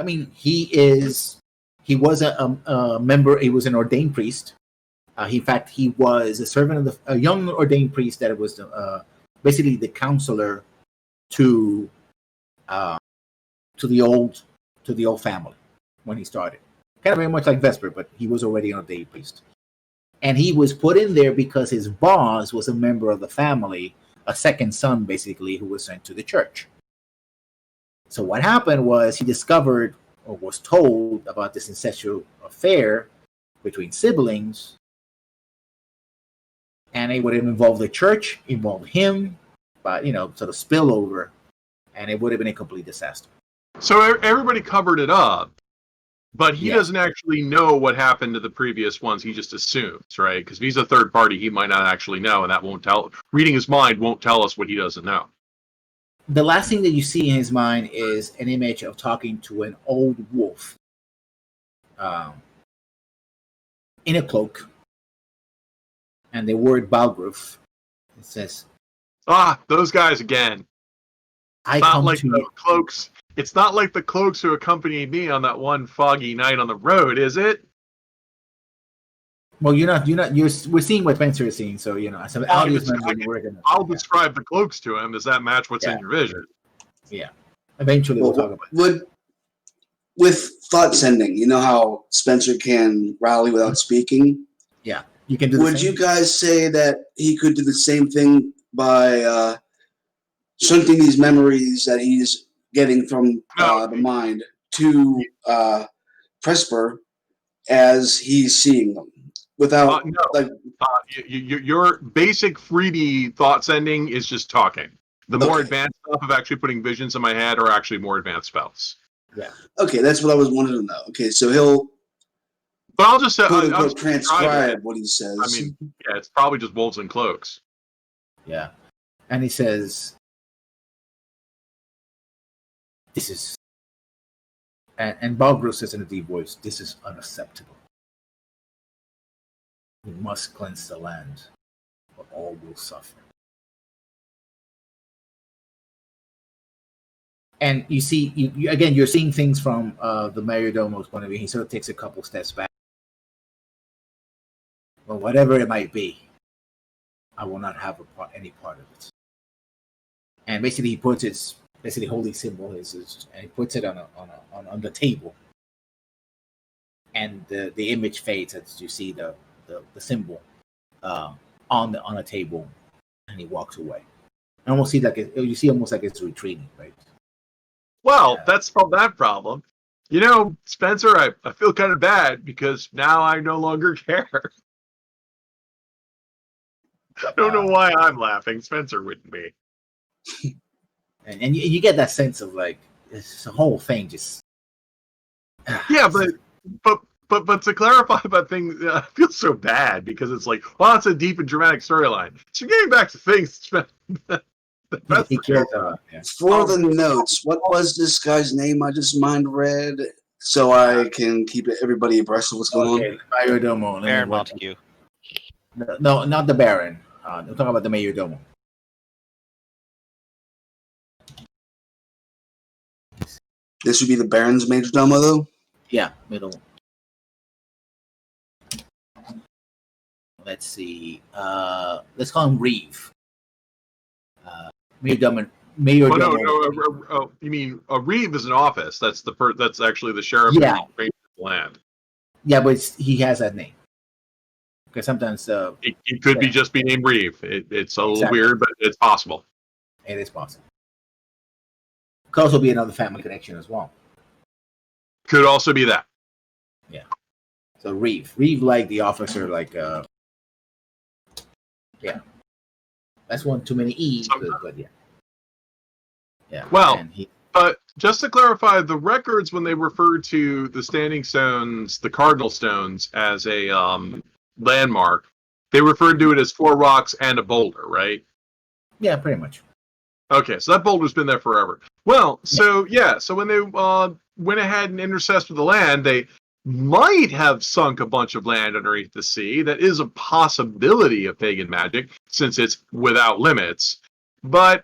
I mean, he was a member. He was an ordained priest. In fact, he was a servant of a young ordained priest that was basically the counselor to the old family when he started. Kind of very much like Vesper, but he was already an ordained priest. And he was put in there because his boss was a member of the family, a second son, basically, who was sent to the church. So what happened was he discovered or was told about this incestual affair between siblings, and it would have involved the church, involved him, but sort of spill over, and it would have been a complete disaster. So everybody covered it up, but he doesn't actually know what happened to the previous ones. He just assumes, right? Because if he's a third party, he might not actually know, and that won't tell. Reading his mind won't tell us what he doesn't know. The last thing that you see in his mind is an image of talking to an old wolf in a cloak, and the word Balgruf. It says, those guys again. It's not like the cloaks who accompanied me on that one foggy night on the road, is it? Well, we're seeing what Spencer is seeing, so as an audience member, I'll describe the cloaks to him. Does that match what's in your vision? Yeah. Eventually we'll talk about it. With thought sending, you know how Spencer can rally without speaking? Yeah. You can do the Would same. You guys say that he could do the same thing by shunting these memories that he's getting from the mind to Presper as he's seeing them? Without your basic 3D thought sending is just talking. The more advanced stuff of actually putting visions in my head are actually more advanced spells. Yeah. Okay, that's what I was wanting to know. Okay, so he'll. But I'll just say, I'll transcribe what he says. I mean, it's probably just wolves and cloaks. Yeah, and he says, "This is," and Balgruf says in a deep voice, "This is unacceptable. We must cleanse the land, or all will suffer." And you see, you're seeing things from the Mayordomo's point of view. He sort of takes a couple steps back. Well, whatever it might be, I will not have any part of it. And basically, he puts his holy symbol and he puts it on the table. And the image fades as you see the symbol on a table, and he walks away. And almost you see almost like it's retreating, right? Well, that's solved that problem. Spencer, I feel kind of bad because now I no longer care. I don't know why I'm laughing. Spencer wouldn't be. And you get that sense of like it's the whole thing just. Yeah, but to clarify about things, I feel so bad because it's like, well, it's a deep and dramatic storyline. So getting back to things. He cares about. Yeah. For the notes, what was this guy's name I just mind read so I can keep everybody abreast of what's going on? Mayordomo. Baron Montague. No, not the Baron. I'm talking about the Mayordomo. This would be the Baron's Majordomo, though? Yeah, middle. Let's see. Let's call him Reeve. Mayordomo. No. You mean a Reeve is an office? That's that's actually the sheriff of the land. Yeah, but he has that name. Because sometimes it could be just be named Reeve. It's a little weird, but it's possible. It is possible. Could also be another family connection as well. Could also be that. Yeah. So Reeve, like the officer, like yeah. That's one too many E's, but yeah. Yeah. Well, but just to clarify, the records when they refer to the standing stones, the cardinal stones, as a landmark, they referred to it as 4 rocks and a boulder, right? Yeah, pretty much. Okay, so that boulder's been there forever. Well, so when they went ahead and intercessed with the land, they might have sunk a bunch of land underneath the sea. That is a possibility of pagan magic, since it's without limits. But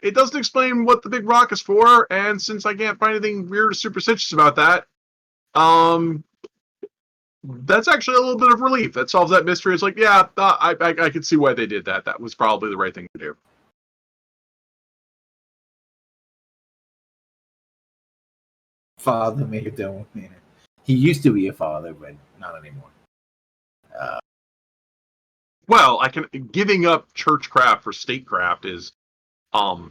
it doesn't explain what the big rock is for, and since I can't find anything weird or superstitious about that, that's actually a little bit of relief. That solves that mystery. It's like, yeah, I could see why they did that. That was probably the right thing to do. Father Majordomo. He used to be a father, but not anymore. Well, giving up churchcraft for statecraft is, I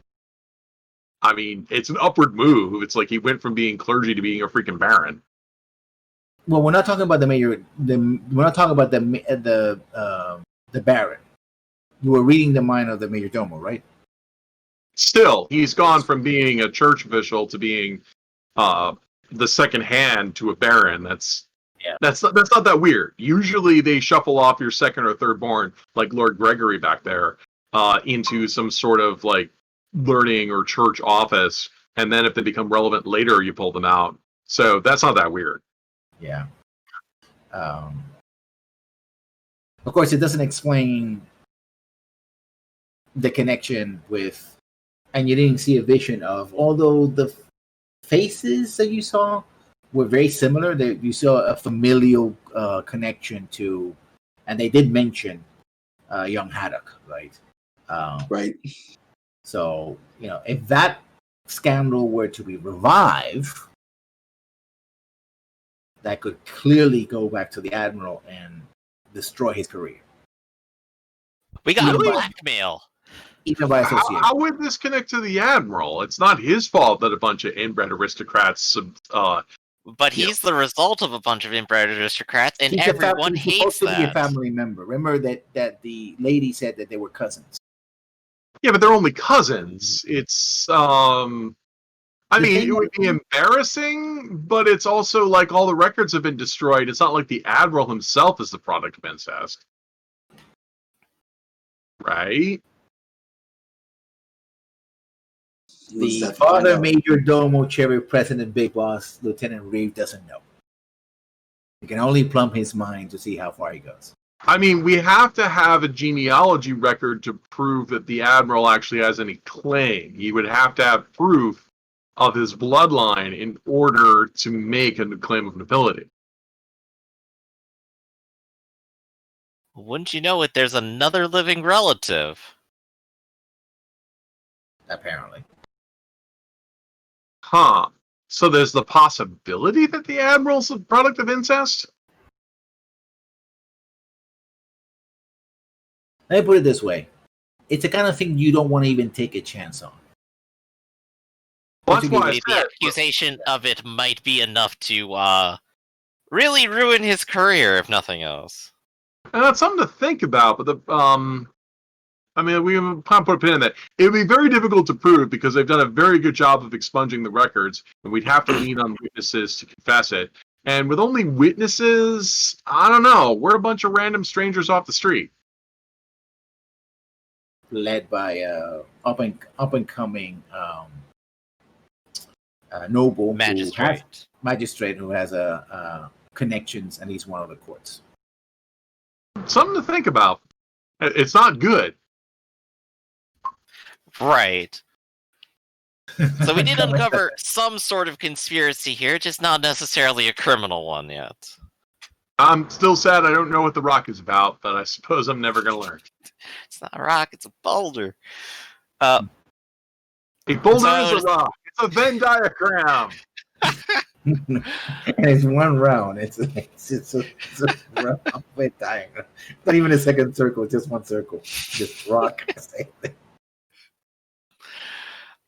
mean, it's an upward move. It's like he went from being clergy to being a freaking baron. Well, we're not talking about we're not talking about the baron. You were reading the mind of the Majordomo, right? Still, he's gone from being a church official to being the second hand to a baron. That's not that weird. Usually they shuffle off your second or third born, like Lord Gregory back there, into some sort of like learning or church office, and then if they become relevant later, you pull them out. So that's not that weird. Yeah. Of course, it doesn't explain the connection with, and you didn't see a vision of, although the faces that you saw were very similar, that you saw a familial connection to, and they did mention young Haddock, right? Right. So, if that scandal were to be revived, that could clearly go back to the Admiral and destroy his career. We got Really? blackmail. Even by association. How would this connect to the Admiral? It's not his fault that a bunch of inbred aristocrats But he's the result of a bunch of inbred aristocrats, and He's everyone he's hates supposed to be a that. family member. Remember that the lady said that they were cousins. Yeah, but they're only cousins. It's I mean, it would be embarrassing, but it's also like all the records have been destroyed. It's not like the Admiral himself is the product of incest. Right? The father Majordomo, Cherry President, Big Boss, Lieutenant Reeve doesn't know. You can only plumb his mind to see how far he goes. I mean, we have to have a genealogy record to prove that the Admiral actually has any claim. He would have to have proof of his bloodline in order to make a claim of nobility. Wouldn't you know it, there's another living relative. Apparently. Huh. So there's the possibility that the Admiral's a product of incest? Let me put it this way. It's the kind of thing you don't want to even take a chance on. Well, that's why I The said, accusation of it might be enough to really ruin his career, if nothing else. and that's something to think about, but I mean, we can put a pin in that. It would be very difficult to prove because they've done a very good job of expunging the records, and we'd have to lean on witnesses to confess it. And with only witnesses, I don't know. We're a bunch of random strangers off the street. Led by up and coming noble magistrate who has connections, and he's one of the courts. Something to think about. It's not good. Right. So we did uncover some sort of conspiracy here, just not necessarily a criminal one yet. I'm still sad I don't know what the rock is about, but I suppose I'm never going to learn. It's not a rock, it's a boulder. A boulder is a rock. It's a Venn diagram. And it's one round. It's a round Venn diagram. Not even a second circle, just one circle. Just rock.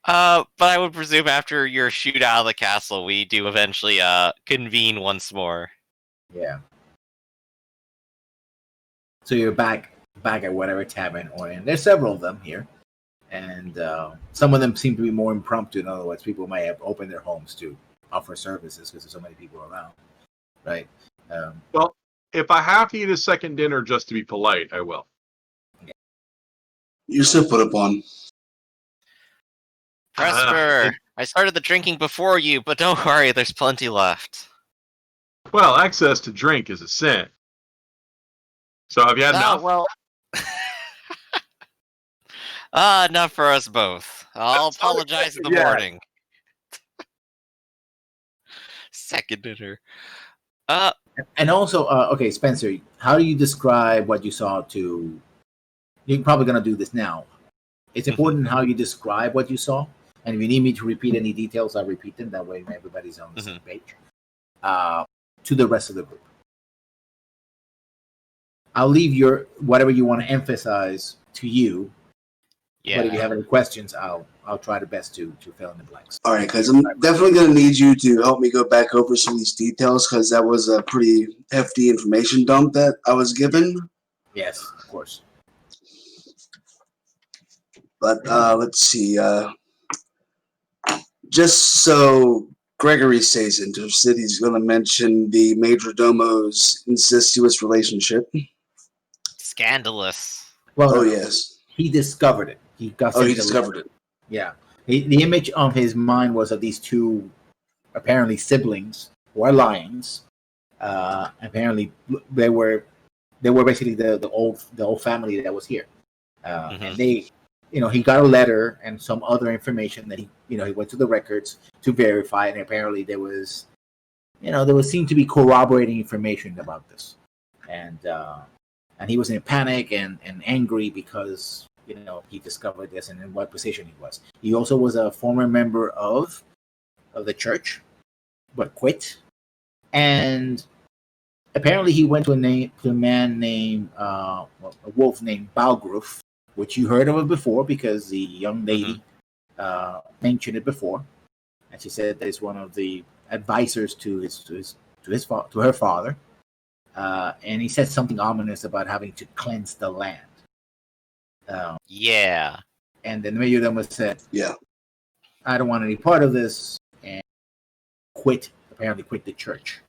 But I would presume after your shoot out of the castle, we do eventually convene once more. Yeah. So you're back at whatever tavern or in. There's several of them here, and some of them seem to be more impromptu. In other words, people might have opened their homes to offer services because there's so many people around, right? Well, if I have to eat a second dinner just to be polite, I will. You still put up on. Presper, I started the drinking before you, but don't worry, there's plenty left. Well, access to drink is a sin. So have you had enough? Well, enough for us both. I'll apologize in the Yeah. morning. Second dinner. And also, okay, Spencer, how do you describe what you saw to? You're probably gonna do this now. It's important how you describe what you saw, and if you need me to repeat any details, I'll repeat them. That way, everybody's on the same page. To the rest of the group, I'll leave your whatever you want to emphasize to you. Yeah. But if you have any questions, I'll try the best to fill in the blanks. All right, because I'm definitely going to need you to help me go back over some of these details because that was a pretty hefty information dump that I was given. Yes, of course. But let's see. Just so Gregory stays interested, he's going to mention the major domo's incestuous relationship. Scandalous. Well, Yes. He discovered it. He discovered it. Yeah. The image of his mind was of these two apparently siblings who are lions. Apparently they were basically the old family that was here. And they, he got a letter and some other information that he went to the records to verify, and apparently there was seemed to be corroborating information about this. And he was in a panic and angry because he discovered this and in what position he was. He also was a former member of the church, but quit. And apparently he went to a man named a wolf named Balgruf, which you heard of it before because the young lady mentioned it before, and she said that it's one of the advisors to her father. And he said something ominous about having to cleanse the land. Yeah. And then the major domo said, "Yeah, I don't want any part of this," and apparently quit the church.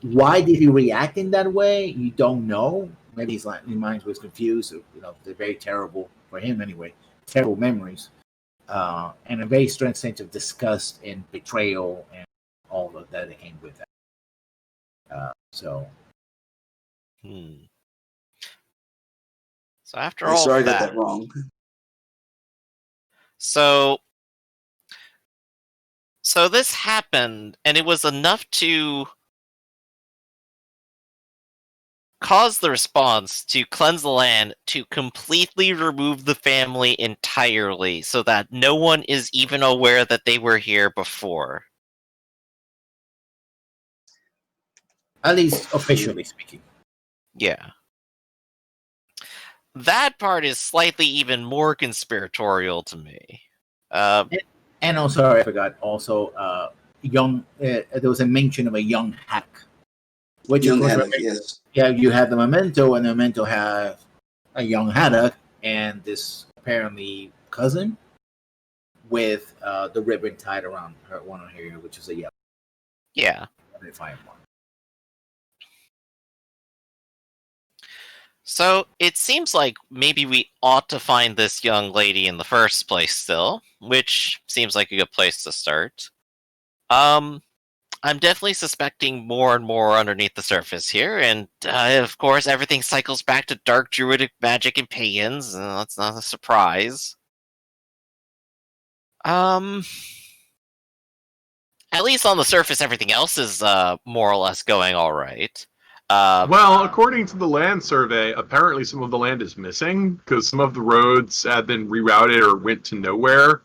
Why did he react in that way? You don't know. Maybe his mind was confused. They're very terrible for him anyway. Terrible memories, and a very strange sense of disgust and betrayal and all of that came with that. So after all, sorry, I got that wrong. So this happened, and it was enough to cause the response to cleanse the land, to completely remove the family entirely, so that no one is even aware that they were here before. At least officially speaking. Yeah. That part is slightly even more conspiratorial to me. And also, sorry, I forgot. Also, there was a mention of a young hack. Which young of course, Haddock, yes. Yeah, you have the memento, and the memento have a young haddock and this apparently cousin with the ribbon tied around one of her ear, which is a yellow. Yeah. So it seems like maybe we ought to find this young lady in the first place still, which seems like a good place to start. I'm definitely suspecting more and more underneath the surface here, and of course everything cycles back to dark druidic magic and pagans. That's not a surprise. At least on the surface, everything else is more or less going all right. Well, according to the land survey, apparently some of the land is missing because some of the roads had been rerouted or went to nowhere,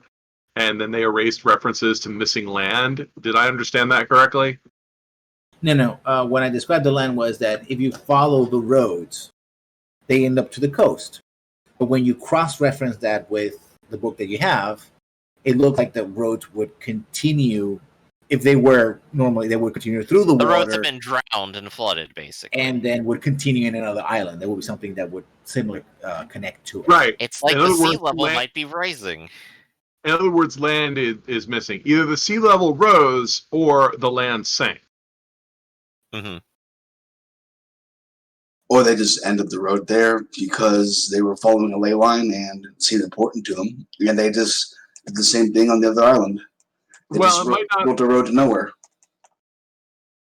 and then they erased references to missing land. Did I understand that correctly? No. When I described the land was that if you follow the roads, they end up to the coast. But when you cross-reference that with the book that you have, it looked like the roads would continue. If they were normally, they would continue through the water. The roads have been drowned and flooded, basically. And then would continue in another island. There would be something that would similarly connect to it. Right. It's like the sea level might be rising. In other words, land is missing. Either the sea level rose or the land sank. Mm-hmm. Or they just ended the road there because they were following a ley line and it seemed important to them. And they just did the same thing on the other island. They just built a road to nowhere.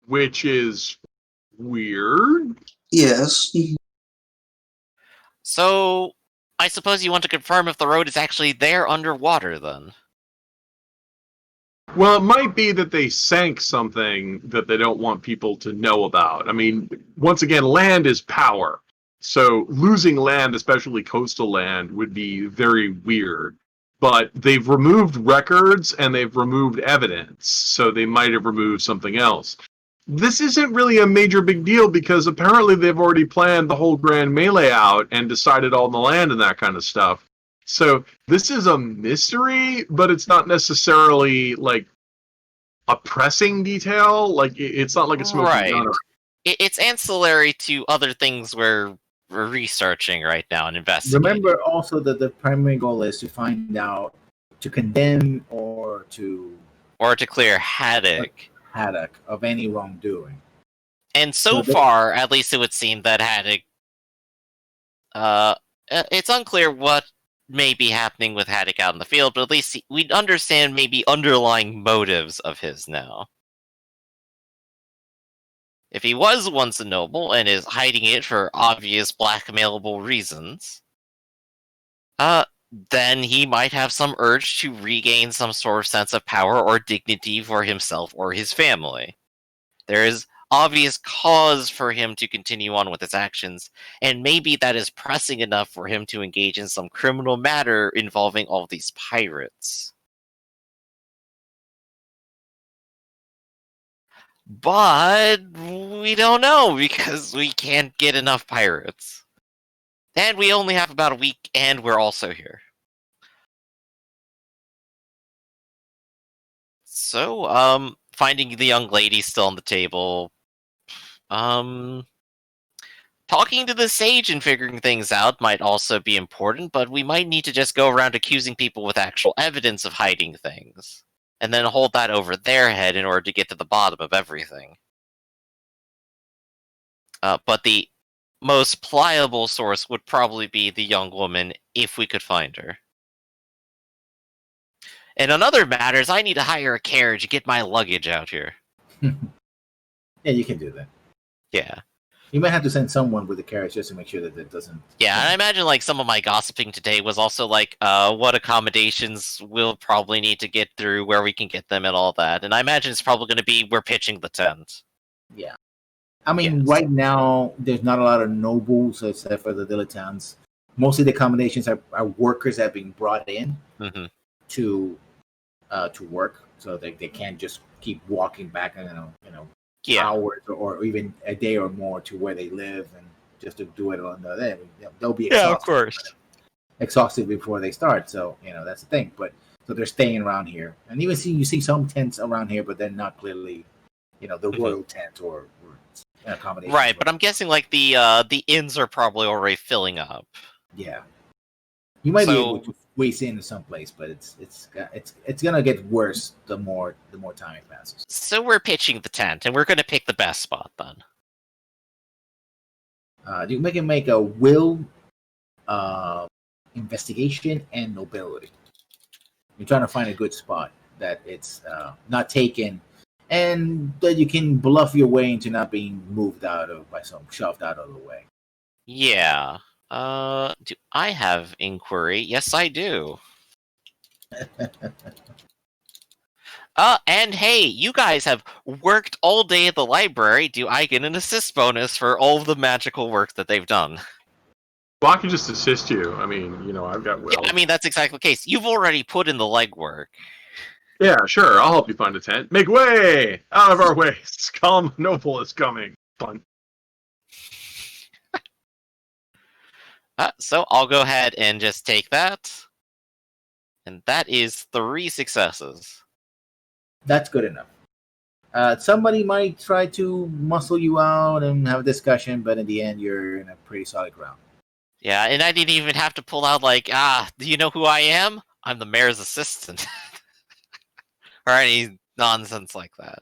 Which is weird. Yes. So I suppose you want to confirm if the road is actually there underwater, then. Well, it might be that they sank something that they don't want people to know about. I mean, once again, land is power. So losing land, especially coastal land, would be very weird. But they've removed records and they've removed evidence. So they might have removed something else. This isn't really a major big deal because apparently they've already planned the whole grand melee out and decided all the land and that kind of stuff. So this is a mystery, but it's not necessarily like a pressing detail. Like it's not like a smoking gun. It's ancillary to other things we're researching right now and investigating. Remember also that the primary goal is to find out, to condemn or to clear Haddock of any wrongdoing. And so far, at least it would seem that Haddock. It's unclear what may be happening with Haddock out in the field, but at least we'd understand maybe underlying motives of his now. If he was once a noble and is hiding it for obvious blackmailable reasons, then he might have some urge to regain some sort of sense of power or dignity for himself or his family. There is obvious cause for him to continue on with his actions, and maybe that is pressing enough for him to engage in some criminal matter involving all these pirates. But we don't know because we can't get enough pirates. And we only have about a week, and we're also here. So, finding the young lady still on the table. Talking to the sage and figuring things out might also be important, but we might need to just go around accusing people with actual evidence of hiding things, and then hold that over their head in order to get to the bottom of everything. But the most pliable source would probably be the young woman, if we could find her. And on other matters, I need to hire a carriage and get my luggage out here. Yeah, you can do that. Yeah. You might have to send someone with the carriage just to make sure that it doesn't... Yeah, and I imagine like some of my gossiping today was also like what accommodations we'll probably need to get through, where we can get them and all that. And I imagine it's probably going to be we're pitching the tent. Yeah. I mean, right now, there's not a lot of nobles except for the dilettantes. Most of the accommodations are workers that have been brought in to work, so they can't just keep walking back, hours or even a day or more to where they live and just to do it on the day. They'll be exhausted before they start. So that's the thing. But so they're staying around here, and even you see some tents around here, but they're not clearly, the royal tent or accommodation. Right, but I'm guessing like the inns are probably already filling up. Yeah, you might be able to squeeze into someplace, but it's gonna get worse the more time passes. So we're pitching the tent, and we're gonna pick the best spot then. You can make a will, investigation, and nobility. You're trying to find a good spot that it's not taken, and that you can bluff your way into not being moved out of shoved out of the way. Yeah. Do I have inquiry? Yes, I do. And hey, you guys have worked all day at the library. Do I get an assist bonus for all of the magical work that they've done? Well, I can just assist you. I mean, I've got will. Yeah, I mean, that's exactly the case. You've already put in the legwork. Yeah, sure. I'll help you find a tent. Make way! Out of our way. Scum Noble is coming. Fun. So I'll go ahead and just take that. And that is 3 successes. That's good enough. Somebody might try to muscle you out and have a discussion, but in the end, you're in a pretty solid ground. Yeah, and I didn't even have to pull out like, do you know who I am? I'm the mayor's assistant. Or any nonsense like that.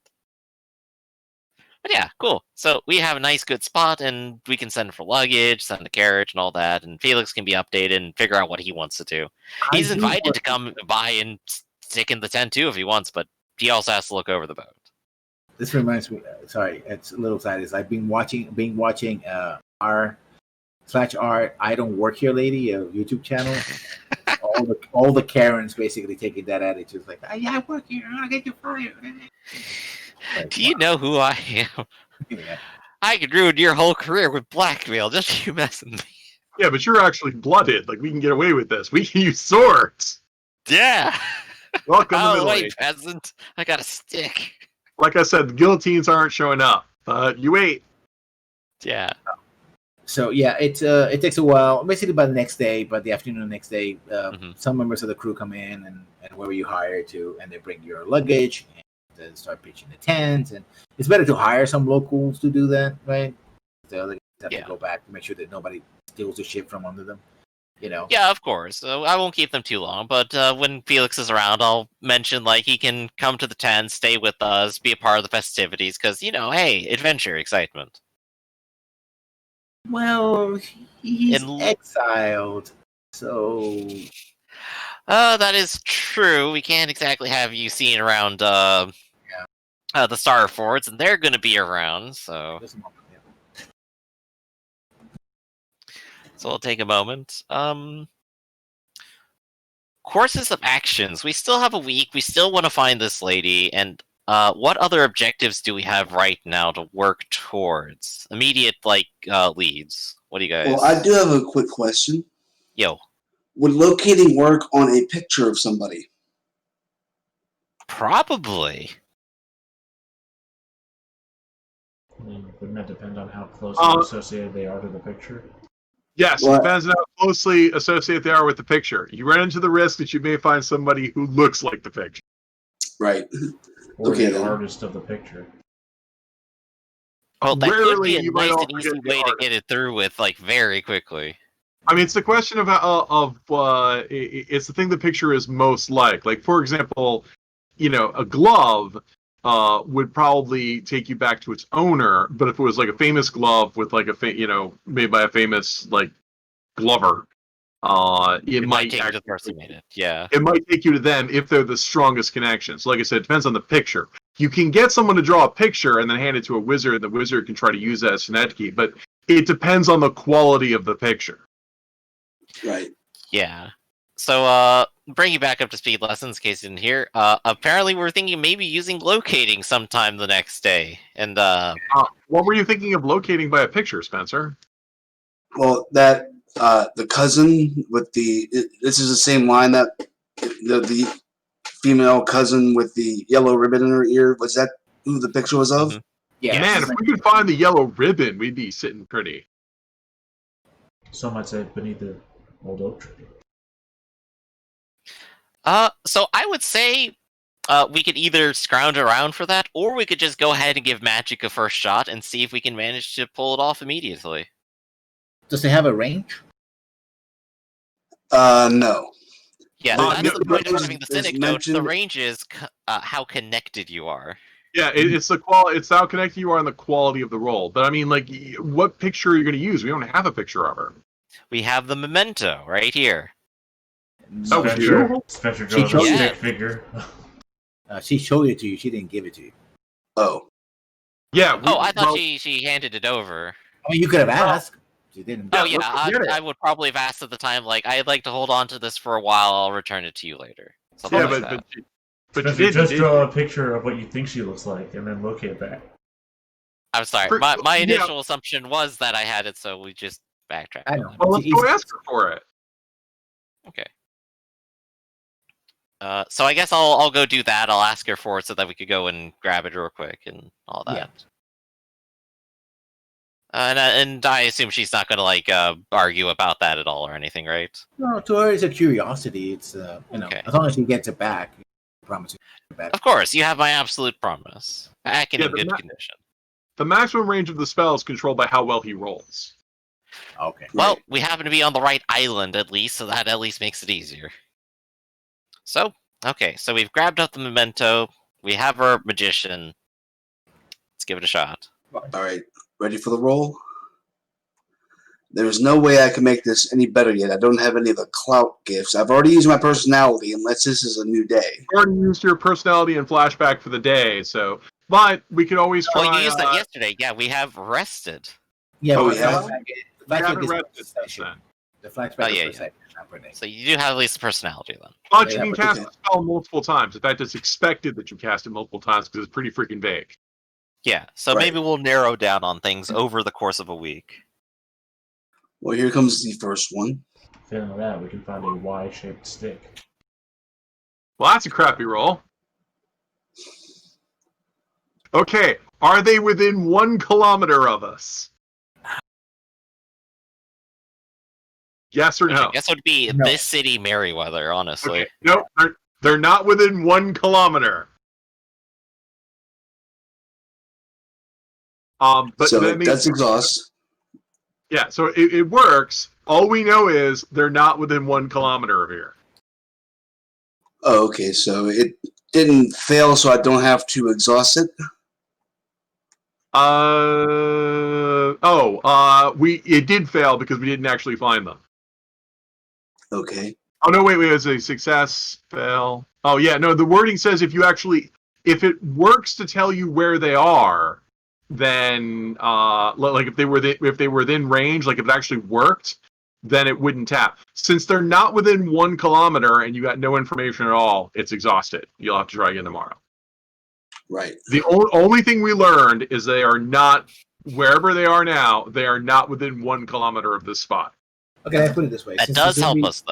But yeah, cool. So we have a nice good spot, and we can send for luggage, send a carriage, and all that, and Felix can be updated and figure out what he wants to do. He's invited to come by and stick in the tent too if he wants, but he also has to look over the boat. This reminds me. Sorry, it's a little side. I've been watching our /art I don't work here lady, a YouTube channel. all the Karens basically taking that attitude, like, yeah, I work here, I'm gonna get you fired. Like, Do you know who I am? Yeah. I could ruin your whole career with blackmail just you messing with me. Yeah, but you're actually blooded. Like, we can get away with this. We can use swords. Yeah. Welcome to Oh, Middle wait, Age. peasant. I got a stick. Like I said, the guillotines aren't showing up. You wait. Yeah. So yeah, it takes a while. Basically, by the next day, by the afternoon of the next day, some members of the crew come in and where you hire to, and they bring your luggage and then start pitching the tents. And it's better to hire some locals to do that, right? The other have to go back to make sure that nobody steals the ship from under them. You know. Yeah, of course. I won't keep them too long, but when Felix is around, I'll mention like he can come to the tent, stay with us, be a part of the festivities, because hey, adventure, excitement. Well, he's exiled, so. That is true. We can't exactly have you seen around the Star Forts, and they're going to be around, so. So we'll take a moment. Courses of actions. We still have a week. We still want to find this lady, and what other objectives do we have right now to work towards? Immediate, leads. What do you guys? Well, I do have a quick question. Yo. Would locating work on a picture of somebody? I Probably. mean, wouldn't that depend on how closely associated they are to the picture? Yes, it depends on how closely associated they are with the picture. You run into the risk that you may find somebody who looks like the picture. Right. Or the artist of the picture. Well, that could be a you nice might and easy way to get it through with, very quickly. I mean, it's the question of it's the thing the picture is most like. Like, for example, a glove would probably take you back to its owner, but if it was like a famous glove with like made by a famous glover, it might take you to the person who made it. Yeah, it might take you to them if they're the strongest connection. So, like I said, it depends on the picture. You can get someone to draw a picture and then hand it to a wizard, and the wizard can try to use that as an key, but it depends on the quality of the picture. Right. Yeah. So, bring you back up to speed lessons, in case you didn't hear. Apparently, we're thinking maybe using locating sometime the next day. And what were you thinking of locating by a picture, Spencer? Well, that the cousin with this is the same line that the female cousin with the yellow ribbon in her ear. Was that who the picture was of? Mm-hmm. Yeah. Man, if we could find the yellow ribbon, we'd be sitting pretty. Some might say beneath the old oak tree. So I would say we could either scrounge around for that, or we could just go ahead and give magic a first shot and see if we can manage to pull it off immediately. Does it have a range? No. Yeah, that's the point of having the Cynic note. The range is how connected you are. Yeah, it's it's how connected you are and the quality of the roll. But I mean, what picture are you going to use? We don't have a picture of her. We have the memento right here. Spencer draws a stick figure. She showed it to you. She didn't give it to you. Oh. Yeah. I thought she handed it over. I mean, you could have asked. She didn't. Oh yeah, I would probably have asked at the time. I'd like to hold on to this for a while. I'll return it to you later. But you just draw a picture of what you think she looks like, and then locate that. I'm sorry. My initial assumption was that I had it, so we just backtracked. I know. Well, let's go ask her for it. Okay. So I guess I'll go do that. I'll ask her for it so that we could go and grab it real quick and all that. Yeah. And I assume she's not going to argue about that at all or anything, right? No, to her it's a curiosity. It's Okay. as long as she gets it back, I promise you get it back. Of course, you have my absolute promise. Back in good condition. The maximum range of the spell is controlled by how well he rolls. Okay. Well, we happen to be on the right island at least, so that at least makes it easier. So, okay, so we've grabbed up the memento. We have our magician. Let's give it a shot. All right. Ready for the roll? There's no way I can make this any better yet. I don't have any of the clout gifts. I've already used my personality, unless this is a new day. You already used your personality and flashback for the day, so... But we could always try... Well, you used that yesterday. Yeah, we have rested. Yeah, we have. flashback haven't is read for this session. then. The flashback is yeah, for yeah. session, not per day. So you do have at least a personality then. But you Yeah, can but cast okay. the spell multiple times. In fact, it's expected that you cast it multiple times because it's pretty freaking vague. Yeah, so Right. maybe we'll narrow down on things over the course of a week. Well, here comes the first one. Failing that, we can find a Y-shaped stick. Well, that's a crappy roll. Okay, are they within 1 kilometer of us? Yes or Which I no? guess would be No. this city, Merryweather, honestly. Okay. Nope, they're not within 1 kilometer. But So that means, that's exhaust. yeah, so it works. All we know is they're not within 1 kilometer of here. Oh, okay. So it didn't fail, so I don't have to exhaust it. It did fail because we didn't actually find them. Okay. Oh no, wait, it was a success, fail. Oh yeah, no, the wording says if it works to tell you where they are, then like if they were within range, like if it actually worked, then it wouldn't tap. Since they're not within 1 kilometer and you got no information at all, it's exhausted. You'll have to try again tomorrow. Right. The only thing we learned is they are not, wherever they are now, they are not within 1 kilometer of this spot. Okay, let's put it this way. That Since does it's gonna help be- us,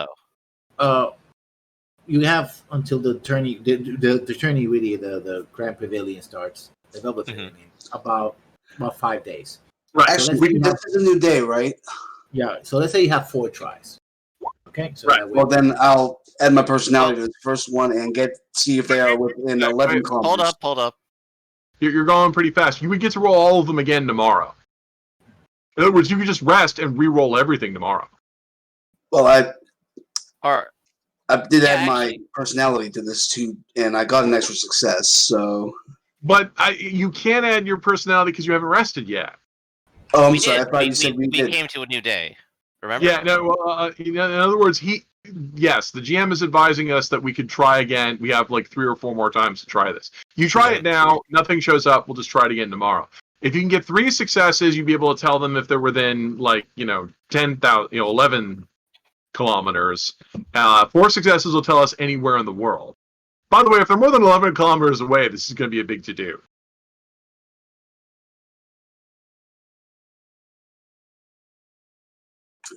though. You have until the tourney, the tourney really, the Grand Pavilion starts, the Velvet Pavilion, about 5 days. Right. Actually, this is a new day, right? Yeah, so let's say you have 4 tries. Okay, so Right. that way, Well, then I'll add my personality to the first one and see if they are within 11 kilometers. Hold up. You're going pretty fast. You would get to roll all of them again tomorrow. In other words, you could just rest and re-roll everything tomorrow. Well, Or I did Yeah, add my actually- personality to this too, and I got an extra success. So, But you can't add your personality because you haven't rested yet. oh, I'm we sorry. did. I thought we, you said we, we we did. came to a new day. Remember? Yeah, no. In other words, yes, the GM is advising us that we could try again. We have like 3 or 4 more times to try this. You try it now, nothing shows up. We'll just try it again tomorrow. If you can get 3 successes, you'd be able to tell them if they're within 10,000, 11 kilometers. 4 successes will tell us anywhere in the world. By the way, if they're more than 11 kilometers away, this is going to be a big to-do.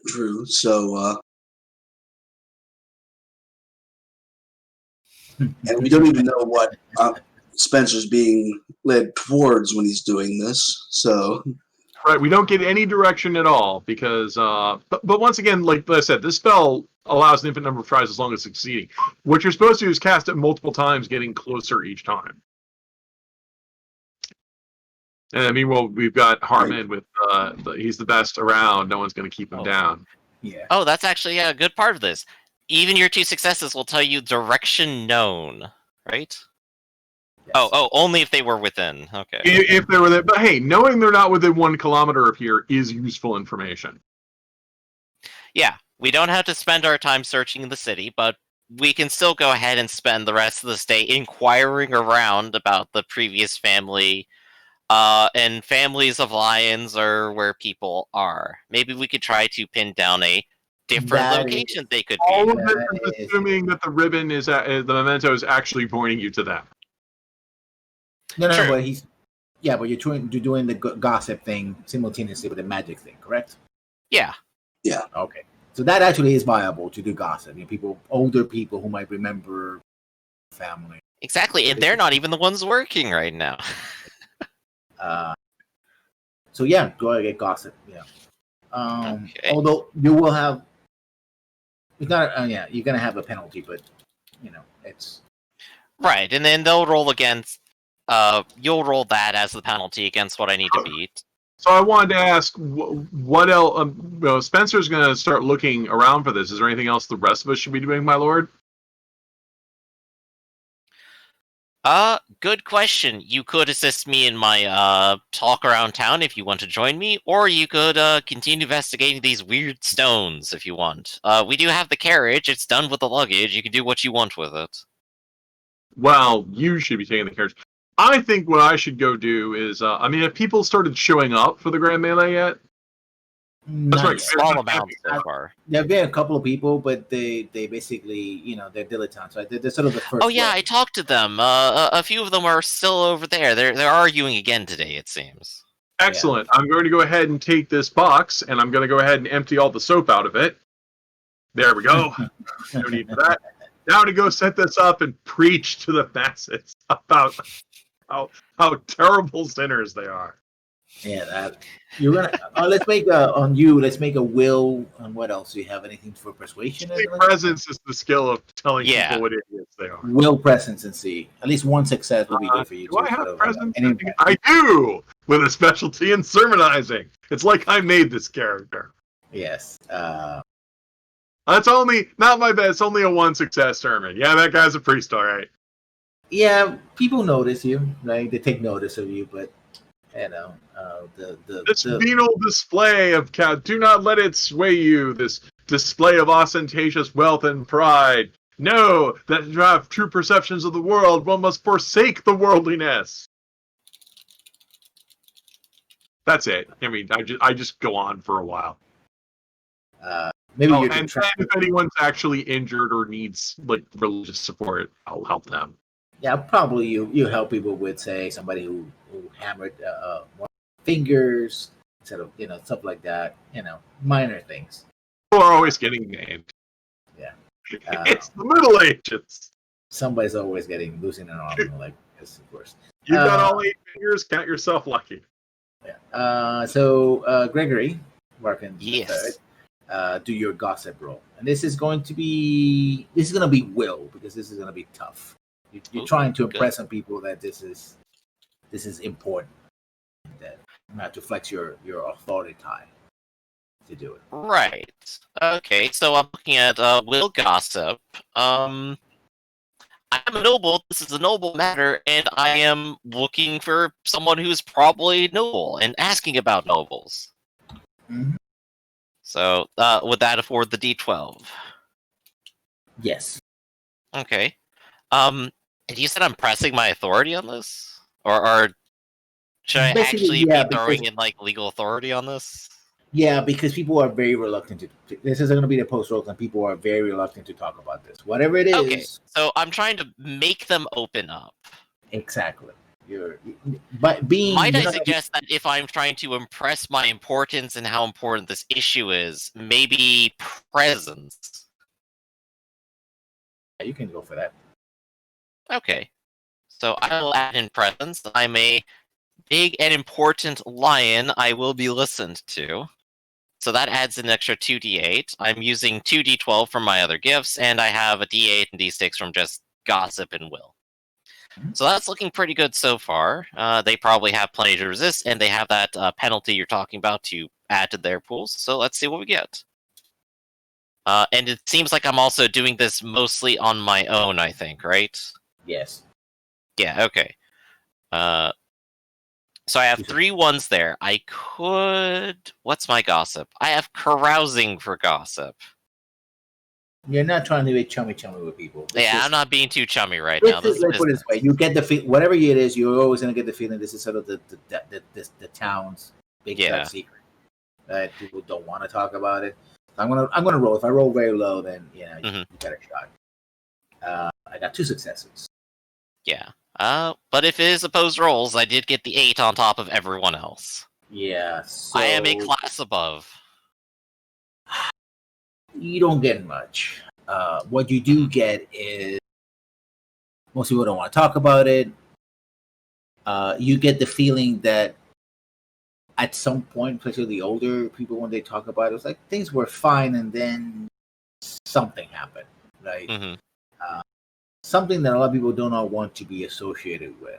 True. So, and we don't even know what Spencer's being led towards when he's doing this. So, Right, we don't get any direction at all because, but once again, like I said, this spell allows an infinite number of tries as long as it's succeeding. What you're supposed to do is cast it multiple times, getting closer each time. And I mean, well, we've got Harmon with, he's the best around. No one's going to keep him down. yeah. Oh, that's actually a good part of this. Even your 2 successes will tell you direction known, right? Yes. Oh, only if they were within. Okay. If they were there, but hey, knowing they're not within 1 kilometer of here is useful information. Yeah, we don't have to spend our time searching the city, but we can still go ahead and spend the rest of this day inquiring around about the previous family, and families of lions or where people are. Maybe we could try to pin down a different That location they could All be. of this is assuming that the ribbon is the memento is actually pointing you to them. No, True. but you're doing the gossip thing simultaneously with the magic thing, correct? Yeah. Okay, so that actually is viable to do gossip. Older people who might remember family. Exactly, and they're not even the ones working right now. So yeah, go ahead and get gossip. Yeah. Okay. Although you will have, it's not. You're gonna have a penalty, but it's Right, and then they'll roll against. You'll roll that as the penalty against what I need to beat. So I wanted to ask, what else? Spencer's going to start looking around for this. Is there anything else the rest of us should be doing, my lord? Good question. You could assist me in my talk around town if you want to join me, or you could continue investigating these weird stones if you want. We do have the carriage. It's done with the luggage. You can do what you want with it. Well, you should be taking the carriage. I think what I should go do is, have people started showing up for the Grand Melee yet? That's Not right. yet. Small amount so far. There have been a couple of people, but they basically, they're dilettantes, right? They're sort of the first. Oh yeah, I talked to them. A few of them are still over there. They're arguing again today, it seems. Excellent. I'm going to go ahead and take this box, and I'm going to go ahead and empty all the soap out of it. There we go. No need for that. Now to go set this up and preach to the masses about how terrible sinners they are. Yeah, you're gonna. Let's make a will. And what else? Do you have anything for persuasion? Presence is the skill of telling people what idiots they are. Will, presence, and see. At least one success would be good for you. Do I have presence? I do, with a specialty in sermonizing. It's like I made this character. Yes. That's only not my best. It's only a 1 success sermon. Yeah, that guy's a priest, all right. Yeah, people notice you. Right? They take notice of you, but this venal display of do not let it sway you. This display of ostentatious wealth and pride. Know that to have true perceptions of the world, one must forsake the worldliness. That's it. I mean, I just go on for a while. Maybe and if anyone's actually injured or needs like religious support, I'll help them. Yeah, probably you help people with, say, somebody who hammered fingers instead of stuff like that. Minor things. People are always getting named. Yeah, it's the Middle Ages. Somebody's always losing an arm, like this, of course. You got all 8 fingers. Count yourself lucky. Yeah. So Gregory, Markin, yes. Do your gossip roll, and this is going to be will, because this is going to be tough. You're trying to impress on people that this is important, that you have to flex your authority tie to do it. Right. Okay, so I'm looking at will gossip. I am a noble. This is a noble matter, and I am looking for someone who's probably noble and asking about nobles. Mm-hmm. So would that afford the D12? Yes. Okay. And you said I'm pressing my authority on this, or should I actually be throwing in like legal authority on this? Yeah, because people are very reluctant to. This is going to be the post rolls, and people are very reluctant to talk about this. Whatever it is. Okay, so I'm trying to make them open up. Exactly. Might I suggest that if I'm trying to impress my importance and how important this issue is, maybe presence? Yeah, you can go for that. Okay. So I will add in presence. I'm a big and important lion. I will be listened to. So that adds an extra 2d8. I'm using 2d12 from my other gifts, and I have a d8 and d6 from just gossip and will. So that's looking pretty good so far. They probably have plenty to resist, and they have that penalty you're talking about to add to their pools. So let's see what we get. And it seems like I'm also doing this mostly on my own, I think, right? Yes. Yeah, okay. So I have 3 ones there. I could... What's my gossip? I have carousing for gossip. You're not trying to be chummy with people. I'm not being too chummy right now. Let's put it this way. You get the feel, whatever it is, you're always going to get the feeling this is sort of the town's big secret. That people don't want to talk about it. I'm gonna roll. If I roll very low, then you got a shot. I got 2 successes. Yeah. But if it is opposed rolls, I did get the 8 on top of everyone else. Yeah. So I am a class above. You don't get much. What you do get is most people don't want to talk about it. You get the feeling that at some point, especially the older people, when they talk about it, it's like things were fine and then something happened, right? Mm-hmm. Something that a lot of people do not want to be associated with.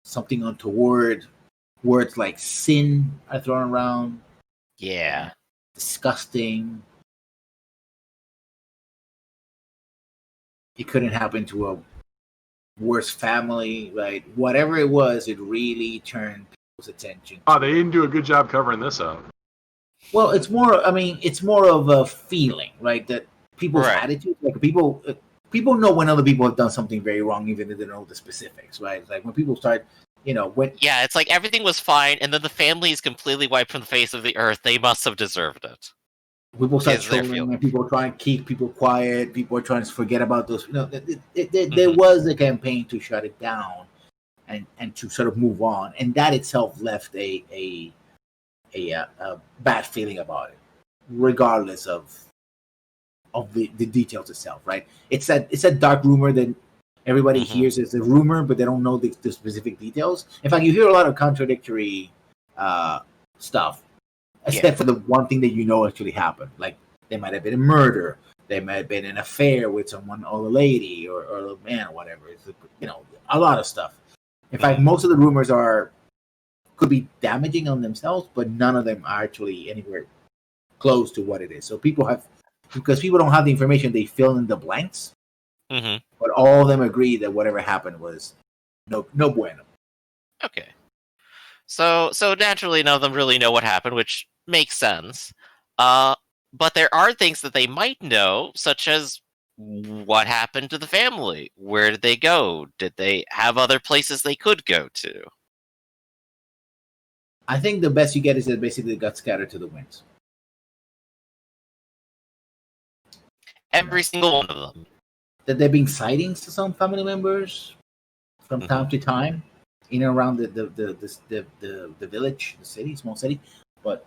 Something untoward. Words like sin are thrown around. Yeah. Disgusting. It couldn't happen to a worse family, right? Whatever it was, it really turned people's attention. Oh, they didn't do a good job covering this up. Well, it's more of a feeling, right? That people's attitude, like people know when other people have done something very wrong, even if they don't know the specifics, right? Like when people start when Yeah, it's like everything was fine, and then the family is completely wiped from the face of the earth. They must have deserved it. people start Is their trolling feeling. and people try and keep people quiet, people are trying to forget about those. There Mhm. was a campaign to shut it down and to sort of move on, and that itself left a bad feeling about it, regardless of the details itself. Right? It's a dark rumor that everybody Mhm. hears as a rumor, but they don't know the specific details. In fact, you hear a lot of contradictory stuff, except for the one thing that actually happened. Like there might have been a murder, there might have been an affair with someone, or a lady, or a man, or whatever. It's a lot of stuff. In fact, most of the rumors could be damaging on themselves, but none of them are actually anywhere close to what it is. So because people don't have the information, they fill in the blanks. Mhm. But all of them agree that whatever happened was no bueno. Okay. So naturally, none of them really know what happened, which makes sense. But there are things that they might know, such as what happened to the family. Where did they go? Did they have other places they could go to? I think the best you get is that basically they got scattered to the winds. Every single one of them. That there being sightings to some family members from Mhm. time to time in and around the village, the city, small city, but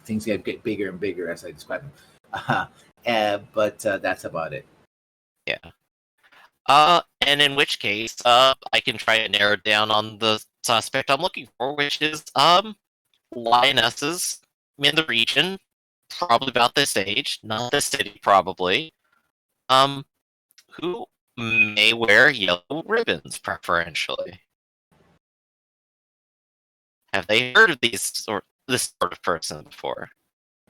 things get bigger and bigger as I describe them. But that's about it. Yeah. And in which case, I can try to narrow down on the suspect I'm looking for, which is lionesses in the region, probably about this age, not the city, probably. Who may wear yellow ribbons, preferentially. Have they heard of this sort of person before?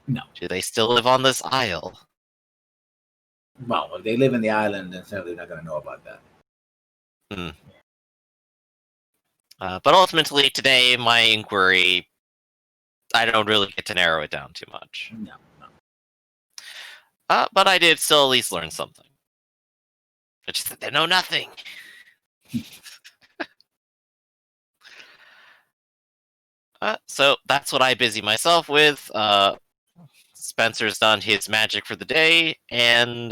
No. Do they still live on this isle? Well, if they live in the island, then certainly they're not going to know about that. But ultimately, today, my inquiry, I don't really get to narrow it down too much. No. But I did still at least learn something. Which is that they know nothing. So that's what I busy myself with. Spencer's done his magic for the day, and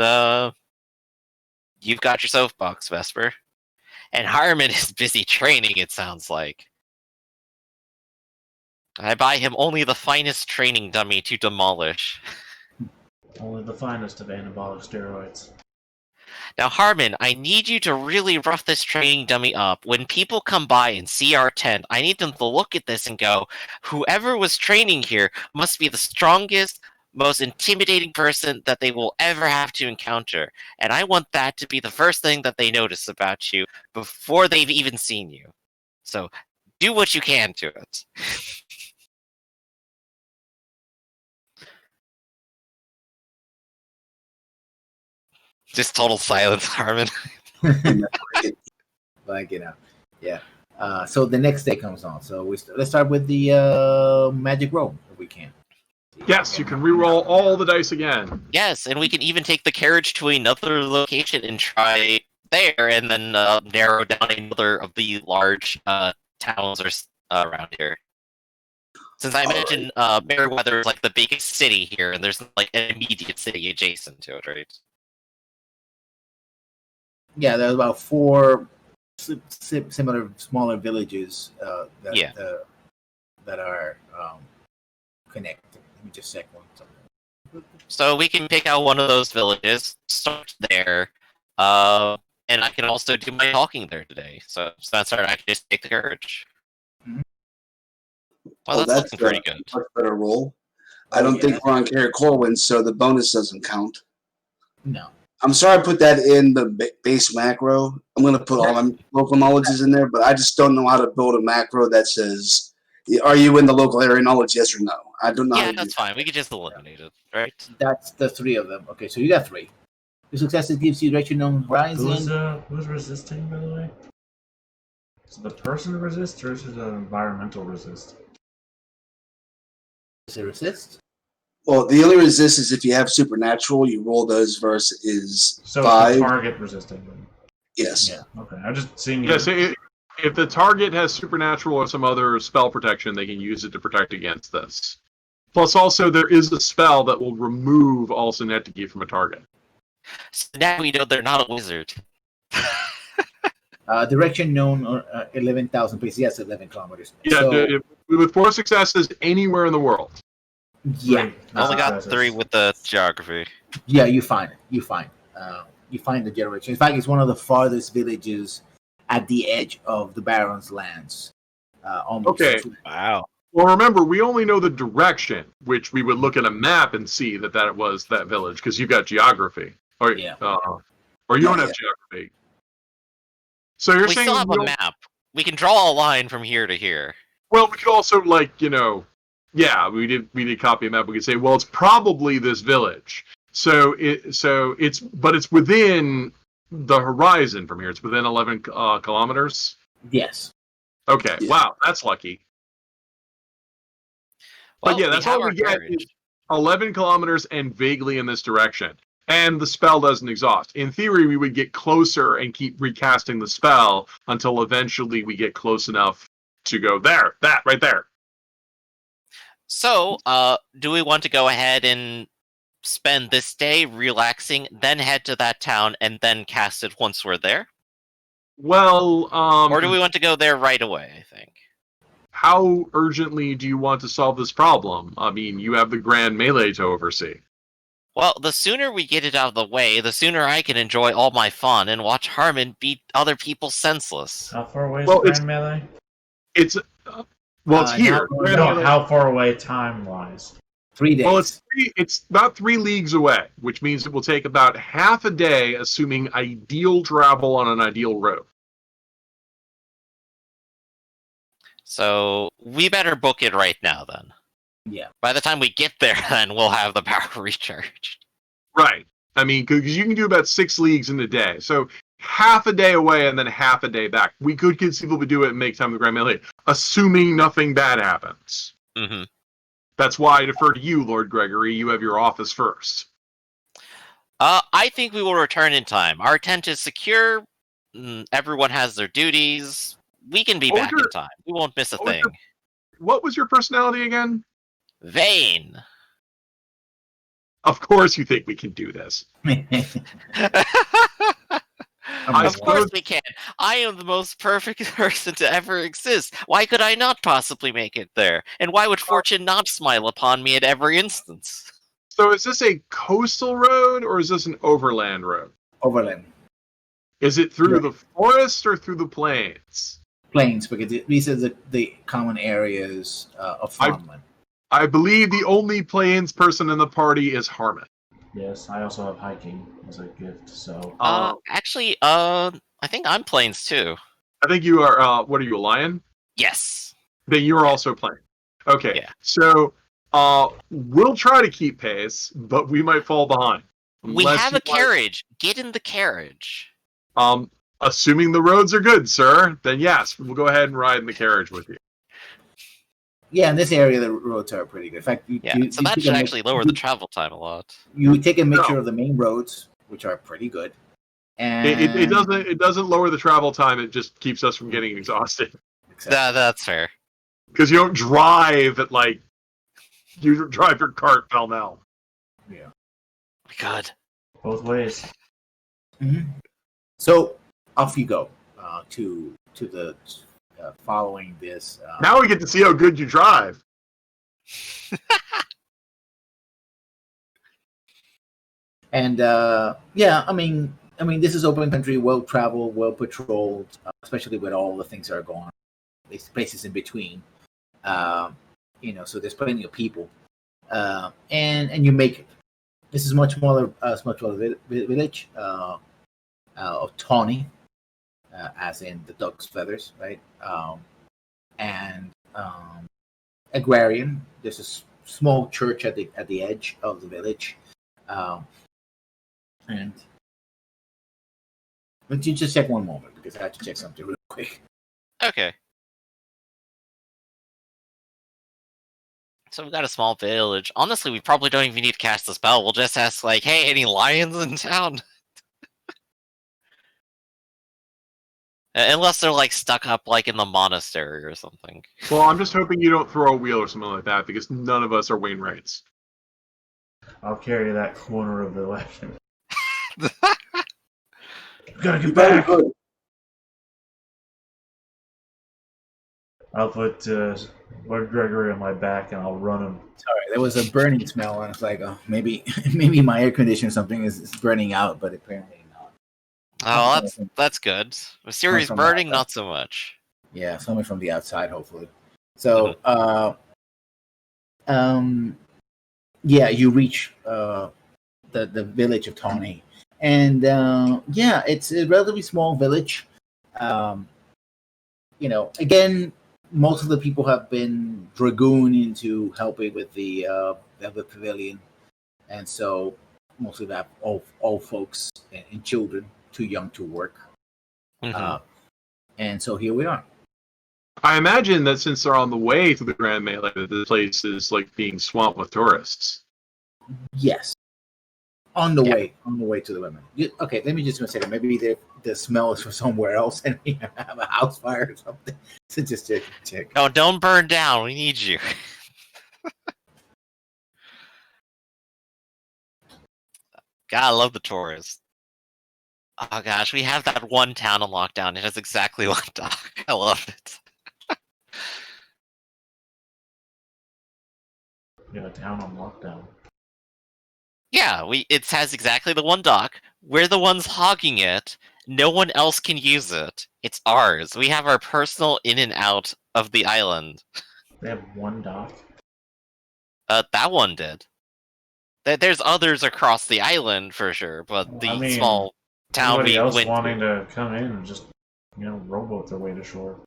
you've got your soapbox, Vesper. And Harmon is busy training, it sounds like. I buy him only the finest training dummy to demolish. Only the finest of anabolic steroids. Now, Harmon, I need you to really rough this training dummy up. When people come by and see our tent, I need them to look at this and go, whoever was training here must be the strongest, most intimidating person that they will ever have to encounter. And I want that to be the first thing that they notice about you before they've even seen you. So, do what you can to it. Just total silence, Harmon. Like, yeah. So the next day comes on. So let's start with the magic roll, if we can. Yes, you can re-roll all the dice again. Yes, and we can even take the carriage to another location and try there, and then narrow down another of the large towns around here. Since I mentioned Meriwether is like the biggest city here, and there's like an immediate city adjacent to it, right? Yeah, there's about 4 similar smaller villages that are connected. Let me just check one. So we can pick out one of those villages, start there, and I can also do my talking there today. So that's all right. I can just take the courage. Mm-hmm. Well, that's looking pretty good. Much better roll. I don't think we're on Carrie Corwin, so the bonus doesn't count. No. I'm sorry I put that in the base macro. I'm going to put all my local knowledges in there, but I just don't know how to build a macro that says, are you in the local area knowledge, yes or no? I don't know how to that's fine. We could just eliminate it, right? That's the 3 of them. Okay, so you got 3. The successes gives you direction on horizon. Who's resisting, by the way? Is it the person resist, or is it an environmental resist? Is it resist? Well, the only resist is if you have supernatural, you roll those versus so 5. So target resisting them. Yes. Yeah. Okay. I'm just seeing. Yes, If the target has supernatural or some other spell protection, they can use it to protect against this. Plus, also, there is a spell that will remove all Synecdoche from a target. So now we know they're not a wizard. Direction known 11,000 paces. Yes, 11 kilometers. Yeah, So, with 4 successes anywhere in the world. yeah. I only got successes. 3 with the geography. Yeah, you find it. You find the direction. In fact, it's one of the farthest villages at the edge of the Baron's lands. Almost. Okay. Wow. Well, remember, we only know the direction, which we would look at a map and see that was that village, because you've got geography. Or, Yeah. Or you don't have geography. So you're We saying still have a map. We can draw a line from here to here. Well, we could also, we did copy a map. We could say, well, it's probably this village. So it's within the horizon from here. It's within 11 kilometers. Yes. Okay. Yeah. Wow, that's lucky. Well, But yeah, that's all we get is 11 kilometers and vaguely in this direction. And the spell doesn't exhaust. In theory, we would get closer and keep recasting the spell until eventually we get close enough to go there. That right there. So, do we want to go ahead and spend this day relaxing, then head to that town, and then cast it once we're there? Well, Or do we want to go there right away, I think? How urgently do you want to solve this problem? I mean, you have the Grand Melee to oversee. Well, the sooner we get it out of the way, the sooner I can enjoy all my fun and watch Harmon beat other people senseless. How far away is Well, Grand Melee? It's here. No, how far away time-wise? 3 days. Well, it's about 3 leagues away, which means it will take about half a day, assuming ideal travel on an ideal road. So, we better book it right now, then. Yeah. By the time we get there, then we'll have the power recharged. Right. I mean, because you can do about 6 leagues in a day. So half a day away and then half a day back. We could conceivably do it and make time to Grand Melee, assuming nothing bad happens. Mm-hmm. That's why I defer to you, Lord Gregory. You have your office first. I think we will return in time. Our tent is secure. Everyone has their duties. We can be back in time. We won't miss a thing. What was your personality again? Vain. Of course you think we can do this. Of course we can. I am the most perfect person to ever exist. Why could I not possibly make it there? And why would fortune not smile upon me at every instance? So is this a coastal road or is this an overland road? Overland. Is it through the forest or through the plains? Plains, because these are the common areas of farmland. I believe the only plains person in the party is Harmon. Yes, I also have hiking as a gift, so... Actually, I think I'm plains too. I think you are, what are you, a lion? Yes. Then you're also plain. Okay, Yeah. So we'll try to keep pace, but we might fall behind. We have a carriage. Get in the carriage. Assuming the roads are good, sir, then yes, we'll go ahead and ride in the carriage with you. Yeah, in this area, the roads are pretty good. In fact, so that should actually lower the travel time a lot. You take a mixture of the main roads, which are pretty good, and it doesn't lower the travel time. It just keeps us from getting exhausted. Exactly. That's fair. Because you don't drive at you drive your cart pell-mell. Yeah. God. Both ways. Mm-hmm. So off you go to the following this. Now we get to see how good you drive. And I mean, this is open country, well traveled, well patrolled, especially with all the things that are going on. These places in between, so there's plenty of people, and you make it. This is much smaller village of Tawny, as in the duck's feathers, right? And agrarian. There's a small church at the edge of the village, and but you just check one moment because I have to check something real quick. Okay. So we've got a small village. Honestly, we probably don't even need to cast the spell. We'll just ask, hey, any lions in town? Unless they're like stuck up like in the monastery or something. Well, I'm just hoping you don't throw a wheel or something like that, because none of us are Wainwrights. I'll carry that corner of the wagon. We gotta You get better be back. good. I'll put Lord Gregory on my back and I'll run him. Sorry, there was a burning smell, and it's like, oh, maybe maybe my air conditioner or something is burning out, but apparently not. Oh, that's good. Mysterious from burning, outside. not so much. Yeah, something from the outside, hopefully. So, yeah, you reach the village of Tawny, and yeah, it's a relatively small village. Again, most of the people have been dragooned into helping with the pavilion, and so mostly that old folks and children too young to work. And so here we are. I imagine that since they're on the way to the Grand Melee, that this place is like being swamped with tourists. Yes, on the way to the women. Okay, let me just say that maybe the smell is from somewhere else, and we have a house fire or something. So just check. No, don't burn down. We need you. God, I love the tourists. Oh gosh, we have that one town on lockdown. It has exactly one dock. I love it. You got a town on lockdown. Yeah, it has exactly the one dock. We're the ones hogging it. No one else can use it. It's ours. We have our personal in and out of the island. They have one dock. That one did. There's others across the island for sure, but the small town anybody we else went wanting to. to come in and just rowboat their way to shore.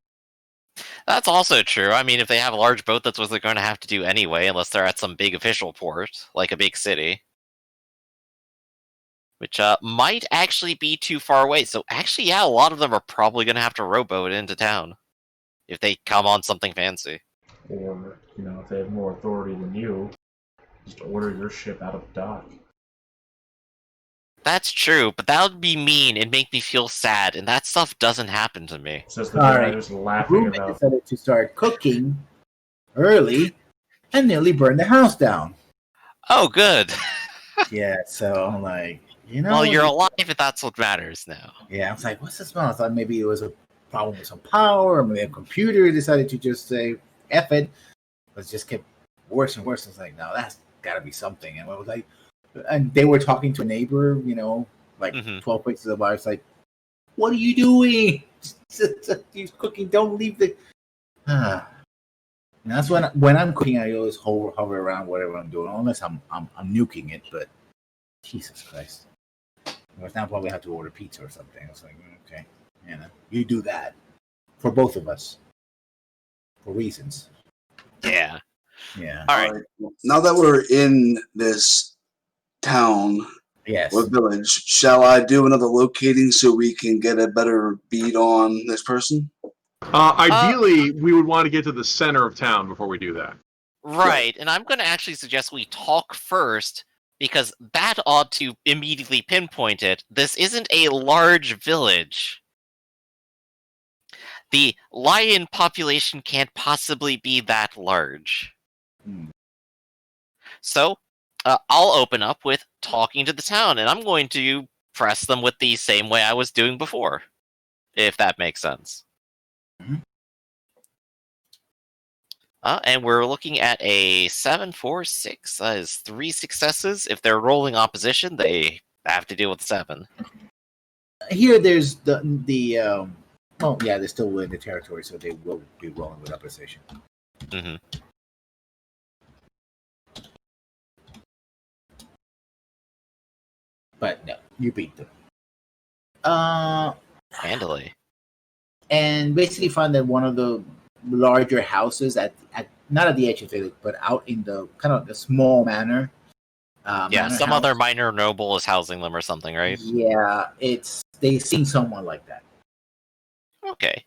That's also true. I mean, if they have a large boat, that's what they're going to have to do anyway, unless they're at some big official port, like a big city. Which might actually be too far away. So actually, yeah, a lot of them are probably going to have to rowboat into town. If they come on something fancy. Or, if they have more authority than you, just order your ship out of dock. That's true, but that would be mean and make me feel sad, and that stuff doesn't happen to me. Says the guy who's laughing Reuben about... decided to start cooking early and nearly burned the house down. Oh, good. Yeah, so I'm like, well, you're alive if that's what matters now. Yeah, I was like, what's the smell? I thought maybe it was a problem with some power, or maybe a computer decided to just say, F it. But it just kept worse and worse. I was like, no, that's got to be something. And I was like, and they were talking to a neighbor, 12 places of I was like, what are you doing? He's cooking. Don't leave the. And that's when I'm cooking, I always hover around whatever I'm doing, unless I'm nuking it. But Jesus Christ. Now probably have to order pizza or something. I was like, okay, you do that for both of us for reasons. Yeah. Yeah. All right. Now that we're in this town or village, shall I do another locating so we can get a better beat on this person? Ideally, we would want to get to the center of town before we do that. Right, and I'm going to actually suggest we talk first, because that ought to immediately pinpoint it. This isn't a large village. The lion population can't possibly be that large. So, I'll open up with talking to the town, and I'm going to press them with the same way I was doing before, if that makes sense. And we're looking at a 7-4-6. That is 3 successes. If they're rolling opposition, they have to deal with 7. Here, there's they're still in the territory, so they will be rolling with opposition. But no, you beat them. Handily. And basically found that one of the larger houses at not at the edge of the village, but out in the kind of the small manor. Some house. other minor noble is housing them or something, right? Yeah, they've seen someone like that. Okay.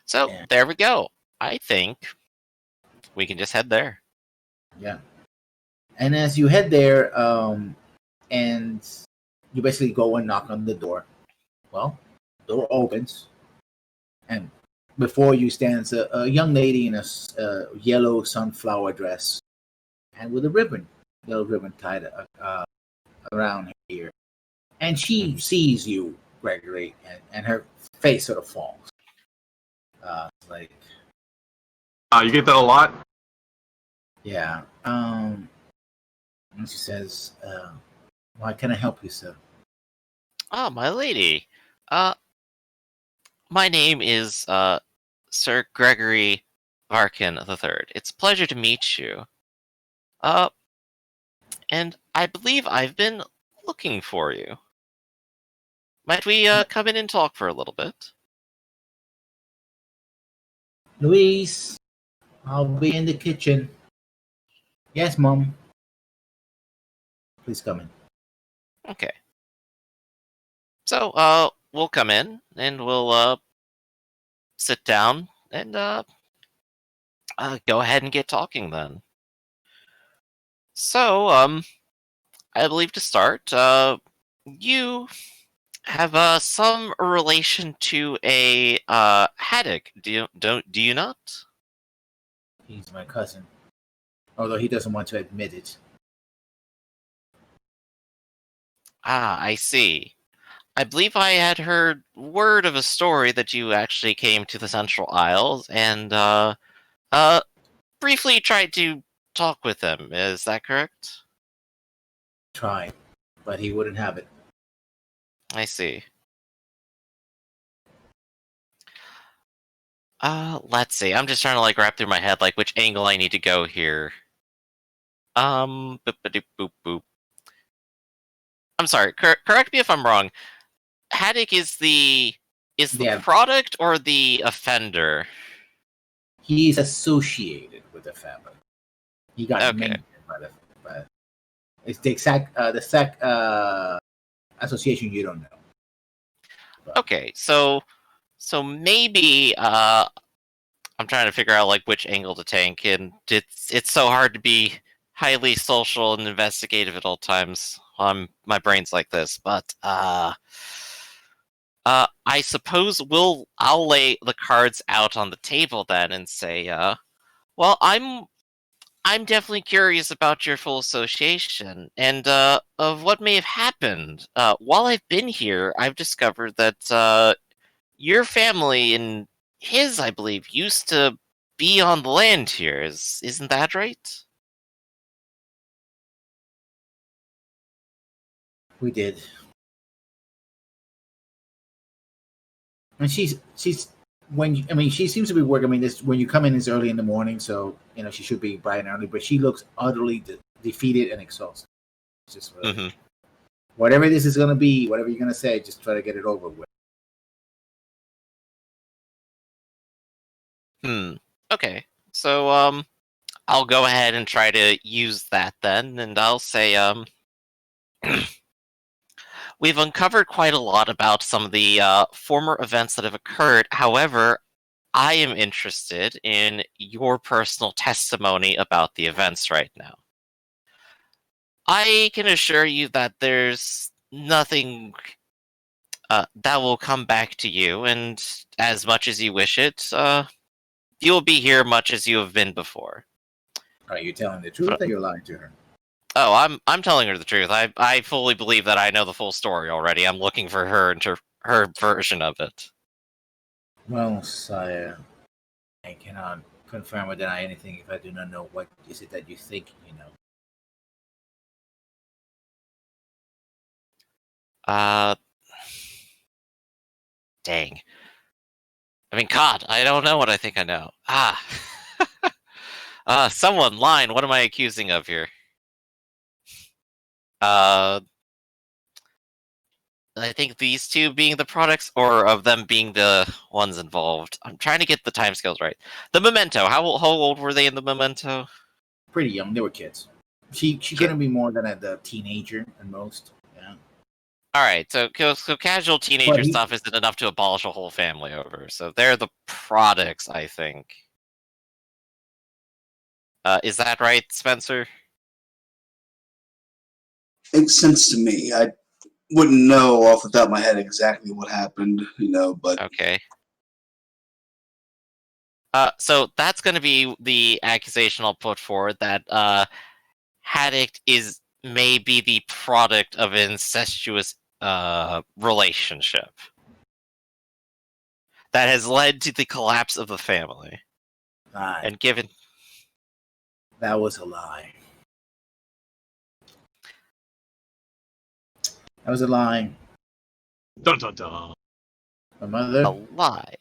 So, there we go. I think we can just head there. Yeah. And as you head there, and you basically go and knock on the door. Well, the door opens, And before you stands a young lady in a yellow sunflower dress and with a ribbon, yellow ribbon tied around here. And she sees you, Gregory, and her face sort of falls. Like, You get that a lot? yeah. And she says, "Why can I help you, sir?" Oh, my lady. My name is Sir Gregory Varkin III. It's a pleasure to meet you. And I believe I've been looking for you. Might we come in and talk for a little bit? Louise, I'll be in the kitchen. Yes, Mom. Please come in. Okay. So, we'll come in and we'll sit down and go ahead and get talking then. So, I believe to start, you have some relation to a haddock. Do you not? He's my cousin, although he doesn't want to admit it. Ah, I see. I believe I had heard word of a story that you actually came to the Central Isles and uh briefly tried to talk with him. Is that correct? Tried, but he wouldn't have it. I see. Let's see. I'm just trying to like wrap through my head like which angle I need to go here. Boop, boop, boop, boop. I'm sorry. Correct me if I'm wrong. Haddock is the Yeah. product or the offender? He's associated with the family. He got Okay. named by it's the exact association you don't know. But Okay, so maybe I'm trying to figure out like which angle to take, and it's so hard to be highly social and investigative at all times. My brain's like this, but I suppose I'll lay the cards out on the table then and say, well, I'm definitely curious about your full association and of what may have happened. While I've been here, I've discovered that your family and his, I believe, used to be on the land here. Isn't that right? we did. And she's she seems to be working. I mean, this when you come in, it's early in the morning, so she should be bright and early. But she looks utterly defeated and exhausted. It's just whatever this is going to be, whatever you're going to say, just try to get it over with. Okay. So I'll go ahead and try to use that then, and I'll say we've uncovered quite a lot about some of the former events that have occurred. However, I am interested in your personal testimony about the events right now. I can assure you that there's nothing that will come back to you, and as much as you wish it, you'll be here much as you have been before. Are you telling the truth or you're lying to her? Oh, I'm telling her the truth. I fully believe that I know the full story already. I'm looking for her version of it. Well, sire, I cannot confirm or deny anything if I do not know what is it that you think you know. Dang. I mean, God, I don't know what I think I know. Someone line. What am I accusing of here? I think these two being the products, or of them being the ones involved. I'm trying to get the timescales right. The Memento. How old were they in the Memento? Pretty young. They were kids. She couldn't be more than a teenager at most. Yeah. All right. So casual teenager stuff isn't enough to abolish a whole family over. So they're the products, I think. Is that right, Spencer? Makes sense to me. I wouldn't know off the top of my head exactly what happened, but Okay. So that's going to be the accusation I'll put forward, that Haddock may be the product of an incestuous relationship that has led to the collapse of the family. And given that was a lie. That was a lie. Dun dun dun. My mother. a lie.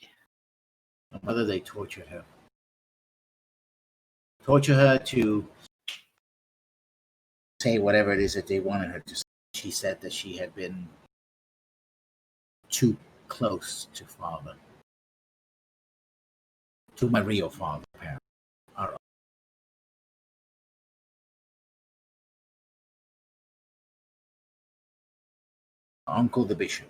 My mother, they tortured her. Torture her to say whatever it is that they wanted her to say. She said that she had been too close to father. To my real father, apparently. Our uncle, the bishop.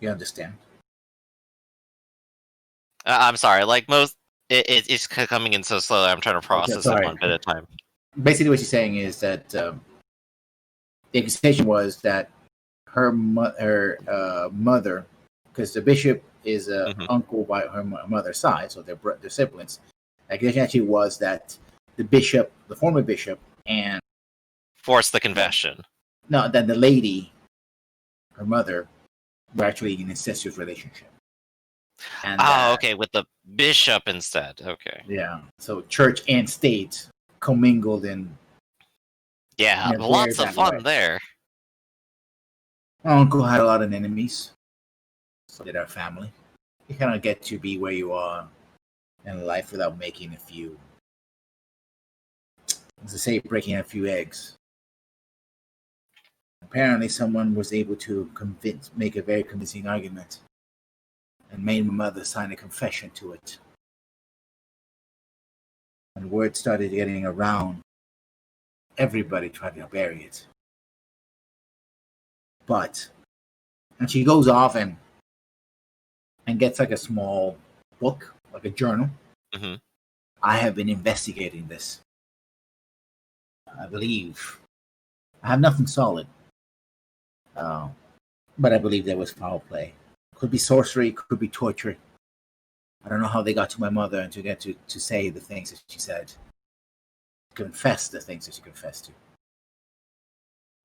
You understand? I'm sorry. Like most, it's coming in so slowly. I'm trying to process it one bit at a time. Basically, what she's saying is that the accusation was that her mother, because the bishop is an uncle by her mother's side, so they're siblings. The accusation actually was that the bishop, the former bishop, and forced the confession. No, that the lady, her mother, were actually in an incestuous relationship. And, okay, with the bishop instead. Okay. Yeah, so church and state commingled in. Yeah, lots of fun there. My uncle had a lot of enemies. So did our family. You cannot get to be where you are in life without making a few. As I say, breaking a few eggs. Apparently, someone was able to make a very convincing argument, and made my mother sign a confession to it. When word started getting around, everybody tried to bury it. And she goes off and gets like a small book, like a journal. Mm-hmm. I have been investigating this. I believe I have nothing solid, but I believe there was foul play. Could be sorcery, could be torture. I don't know how they got to my mother and to get to say the things that she said, confess the things that she confessed to.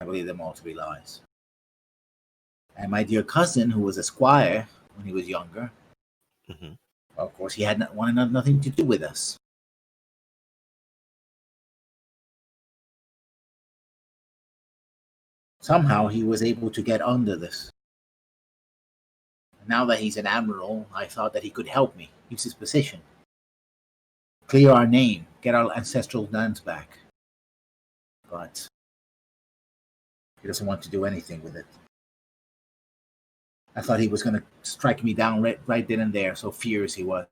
I believe them all to be lies. And my dear cousin, who was a squire when he was younger, of course, he had wanted nothing to do with us. Somehow he was able to get under this. Now that he's an admiral, I thought that he could help me, use his position, clear our name, get our ancestral lands back. But he doesn't want to do anything with it. I thought he was going to strike me down right then and there, so fierce he was.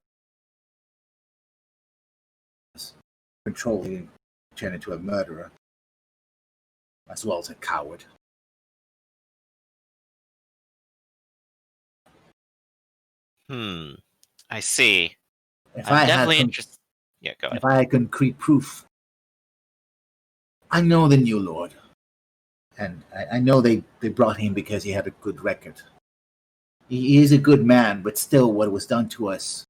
Controlling, turned into a murderer, as well as a coward. I see. I'm definitely interested. Yeah, go ahead. If I had concrete proof, I know the new lord, and I know they brought him because he had a good record. He is a good man, but still, what was done to us.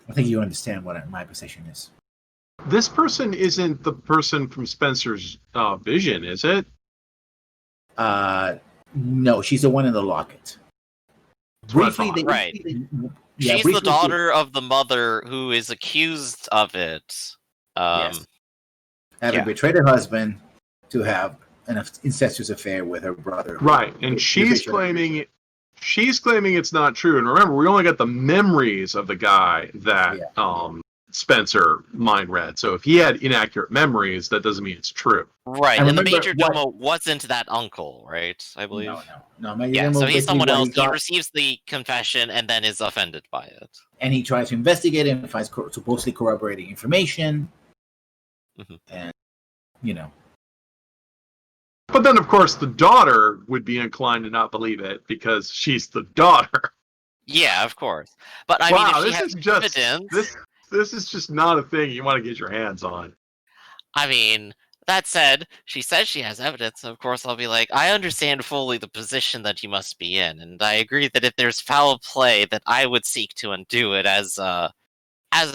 I think you understand what my position is. This person isn't the person from Spencer's vision, is it? No, she's the one in the locket. Briefly, right. She's the daughter of the mother who is accused of it. Yes. Having betrayed her husband to have an incestuous affair with her brother. Right, and she's claiming it's not true. And remember, we only got the memories of the guy that Spencer mind read. So if he had inaccurate memories, that doesn't mean it's true. Right, and the major domo wasn't that uncle, right? I believe. No. So he's someone else. He receives the confession and then is offended by it. And he tries to investigate it and finds supposedly corroborating information. And, But then, of course, the daughter would be inclined to not believe it because she's the daughter. Yeah, of course. But I mean, if she has evidence... This is just not a thing you want to get your hands on. I mean, That said, she says she has evidence. Of course, I'll be like, I understand fully the position that you must be in, and I agree that if there's foul play, that I would seek to undo it as a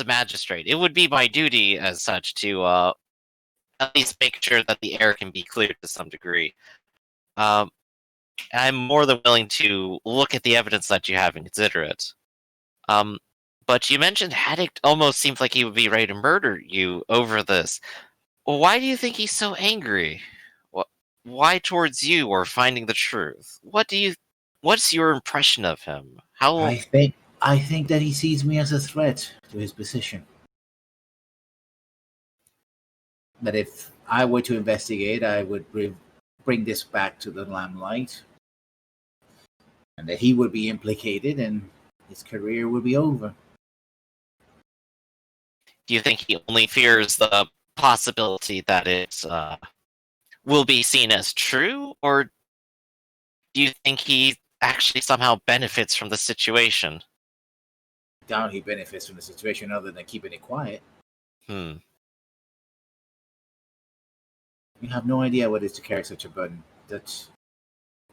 magistrate. It would be my duty as such to at least make sure that the air can be cleared to some degree. Um, I'm more than willing to look at the evidence that you have and consider it. But you mentioned Haddock almost seems like he would be ready to murder you over this. Why do you think he's so angry? Why towards you or finding the truth? What's your impression of him? I think that he sees me as a threat to his position. That if I were to investigate, I would bring this back to the limelight, and that he would be implicated, and his career would be over. Do you think he only fears the possibility that it will be seen as true, or do you think he actually somehow benefits from the situation? I doubt he benefits from the situation other than keeping it quiet. Hmm. You have no idea what it is to carry such a burden. That's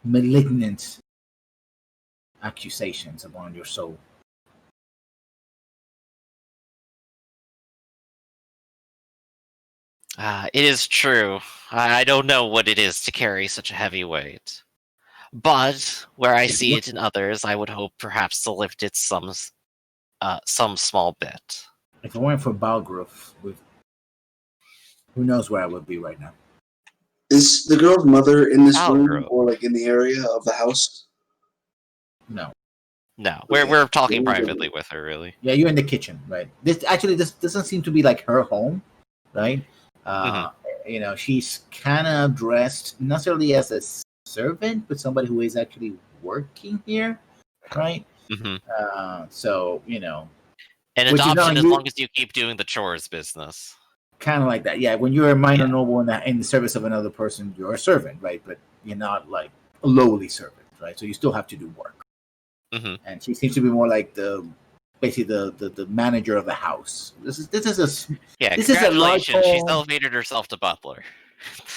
malignant accusations upon your soul. It is true. I don't know what it is to carry such a heavy weight. But where I see it in others, I would hope perhaps to lift it some small bit. If it weren't for Balgrove, who knows where I would be right now. Is the girl's mother in this room Balgrove. or like in the area of the house? No. No, we're talking privately with her, really. Yeah, you're in the kitchen, right? This doesn't seem to be like her home, right? You know, she's kind of dressed not necessarily as a servant, but somebody who is actually working here, right? So you know, an adoption as long as you keep doing the chores business. Kind of like that, yeah. When you're a minor noble in the service of another person, you're a servant, right? But you're not like a lowly servant, right? So you still have to do work. And she seems to be more like basically the manager of the house. This is congratulations. She's elevated herself to butler.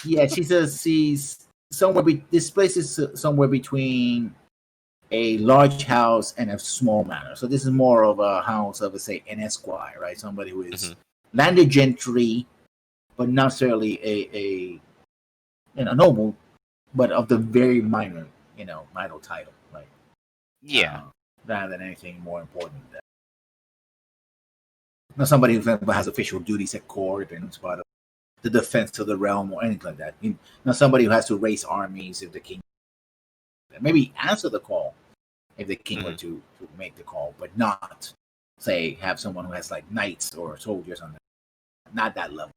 Yeah, she's somewhere. This place is somewhere between a large house and a small manor. So this is more of a house of, say, an esquire, right? Somebody who is landed gentry, but not necessarily a noble, but of the very minor, minor title, right? Yeah. Rather than anything more important than that. Not somebody who has official duties at court and is part of the defense of the realm or anything like that. Not somebody who has to raise armies if the king, maybe answer the call if the king were to make the call, but not, say, have someone who has like knights or soldiers on them. Not that level.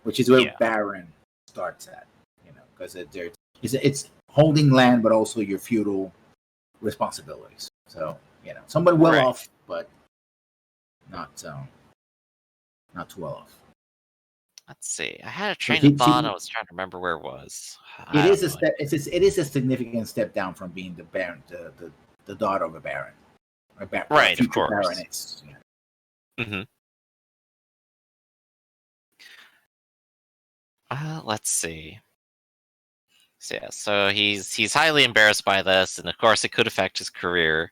Which is where Baron starts at, because it's holding land, but also your feudal responsibilities. So, somebody well off, but not too well off. Let's see. I had a train of thought. I was trying to remember where it was. It is a step. It is a significant step down from being the baron, the daughter of a baron, right? Of course. Baroness. Let's see. So he's highly embarrassed by this, and of course it could affect his career.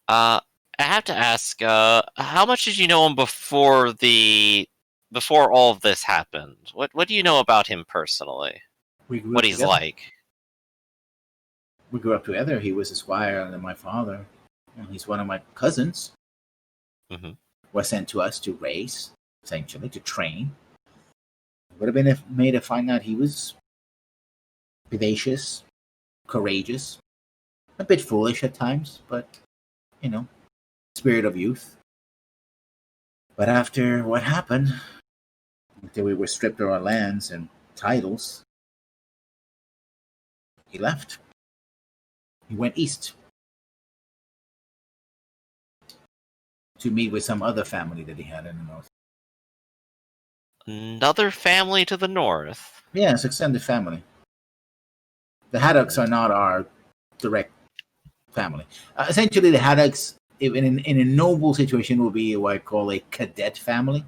I have to ask, how much did you know him before all of this happened? What do you know about him personally? What he's like? We grew up together. He was a squire under my father, and he's one of my cousins. Was sent to us to raise, essentially, to train. It would have been made to find out he was vivacious, courageous, a bit foolish at times, but, spirit of youth. But after what happened, until we were stripped of our lands and titles, he left. He went east to meet with some other family that he had in the north. Another family to the north? Yeah, it's extended family. The Haddocks are not our direct family. Essentially, the Haddocks, in a noble situation, would be what I call a cadet family.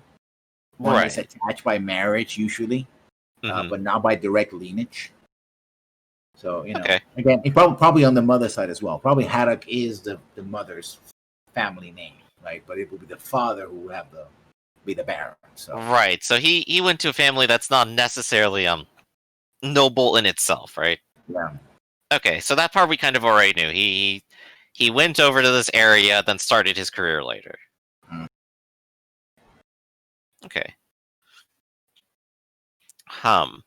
One is Right. attached by marriage, usually, Mhm. but not by direct lineage. So, Okay. again, probably on the mother side as well. Probably Haddock is the mother's family name, right? But it would be the father who would have be the Baron. So, Right. So he went to a family that's not necessarily noble in itself, right? yeah. Okay, so that part we kind of already knew. He went over to this area, then started his career later. Mm. Okay. Hum.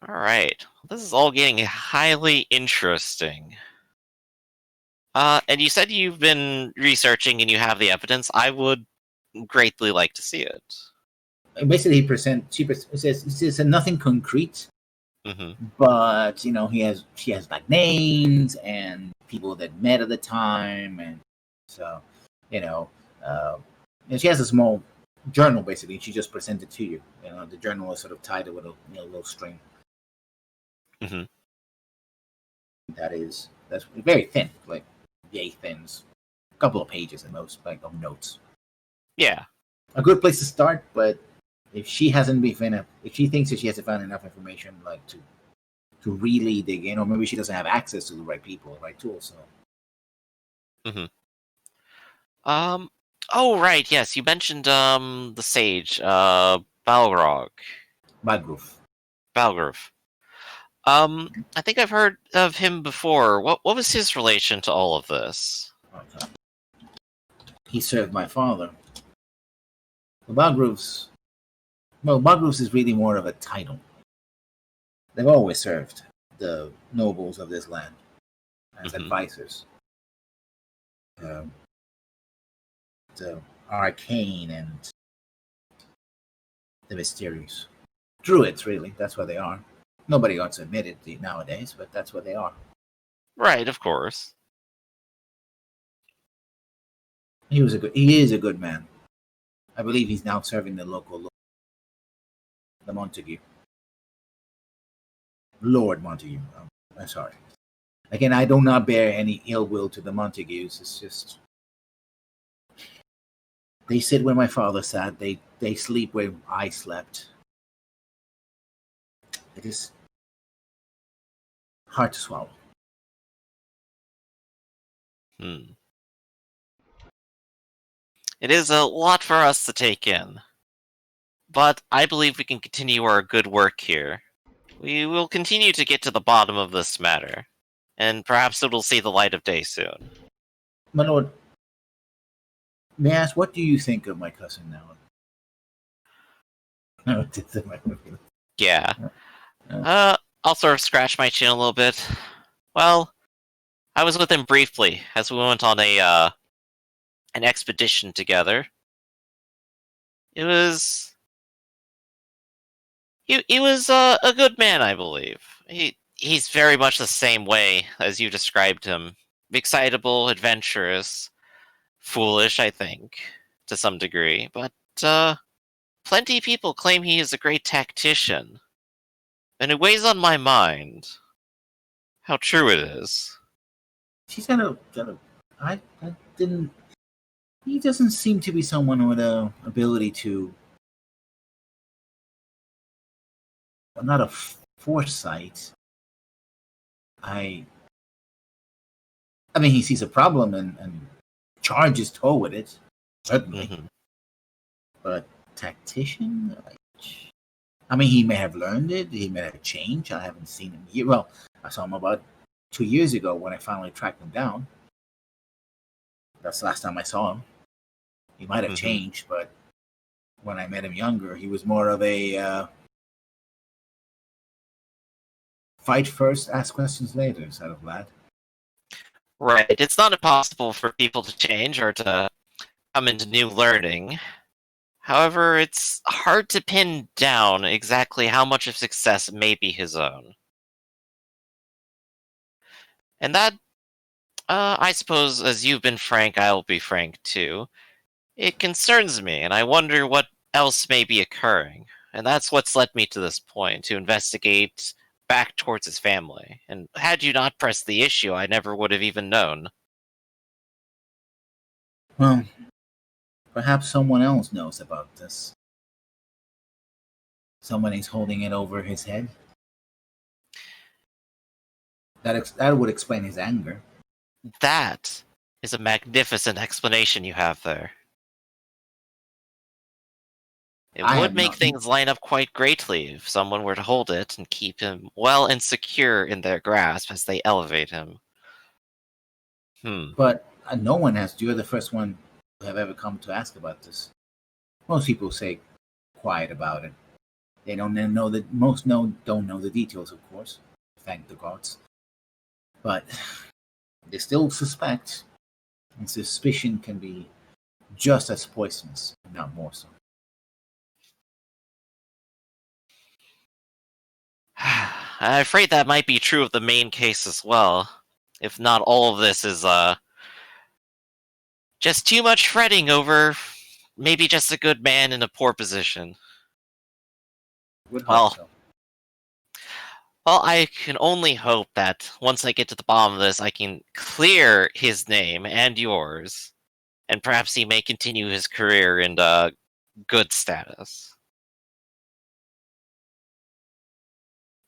All right. This is all getting highly interesting. And you said you've been researching and you have the evidence. I would greatly like to see it. And basically, he says nothing concrete, Mm-hmm. but she has like names and people that met at the time, and so you know, uh, and she has a small journal basically. She just presented to you. The journal is sort of tied with a little string. Mm-hmm. That's very thin, like yay thins, a couple of pages at most, like of notes. Yeah. A good place to start, but if she hasn't been if she thinks that she hasn't found enough information, like to really dig in, or maybe she doesn't have access to the right people, the right tools. So. Mm-hmm. Oh right, yes, you mentioned the sage, Balrog. Bagrove. Balgrove. I think I've heard of him before. What was his relation to all of this? Okay. He served my father. The Bagroves. Well, Bagroves is really more of a title. They've always served the nobles of this land as Mhm. advisors. The arcane and the mysterious. Druids, really. That's what they are. Nobody wants to admit it nowadays, but that's what they are. Right, of course. He is a good man. I believe he's now serving the local, the Montague. Lord Montague. I'm sorry. Again, I do not bear any ill will to the Montagues. It's just they sit where my father sat. They sleep where I slept. It is hard to swallow. Hmm. It is a lot for us to take in. But I believe we can continue our good work here. We will continue to get to the bottom of this matter. And perhaps it will see the light of day soon. My lord, may I ask, what do you think of my cousin now? Yeah. Uh, I'll sort of scratch my chin a little bit. Well, I was with him briefly as we went on an expedition together. It was he was a good man, I believe. He's very much the same way as you described him. Excitable, adventurous, foolish, I think, to some degree. But plenty of people claim he is a great tactician, and it weighs on my mind how true it is. she's I didn't. He doesn't seem to be someone with a ability to, not a foresight. I I mean, he sees a problem and charges toward it, certainly. Mm-hmm. But tactician, I mean, he may have learned it. He may have changed. I haven't seen him here. Well, I saw him about 2 years ago when I finally tracked him down. That's the last time I saw him. He might have Mm-hmm. changed, but when I met him younger, he was more of a fight first, ask questions later sort of lad. Right. It's not impossible for people to change or to come into new learning. However, it's hard to pin down exactly how much of success may be his own. And that, I suppose, as you've been frank, I'll be frank too. It concerns me, and I wonder what else may be occurring. And that's what's led me to this point, to investigate back towards his family. And had you not pressed the issue, I never would have even known. Well, Perhaps someone else knows about this. Someone is holding it over his head. That would explain his anger. That is a magnificent explanation you have there. It I would have make not- things line up quite greatly if someone were to hold it and keep him well and secure in their grasp as they elevate him. But no one has. You're the first one who have ever come to ask about this. Most people say quiet about it. They don't know that don't know the details, of course. Thank the gods. But they still suspect, and suspicion can be just as poisonous, if not more so. I'm afraid that might be true of the main case as well. If not, all of this is just too much fretting over maybe just a good man in a poor position. Would hope Well, so. Well, I can only hope that once I get to the bottom of this, I can clear his name and yours, and perhaps he may continue his career in good status.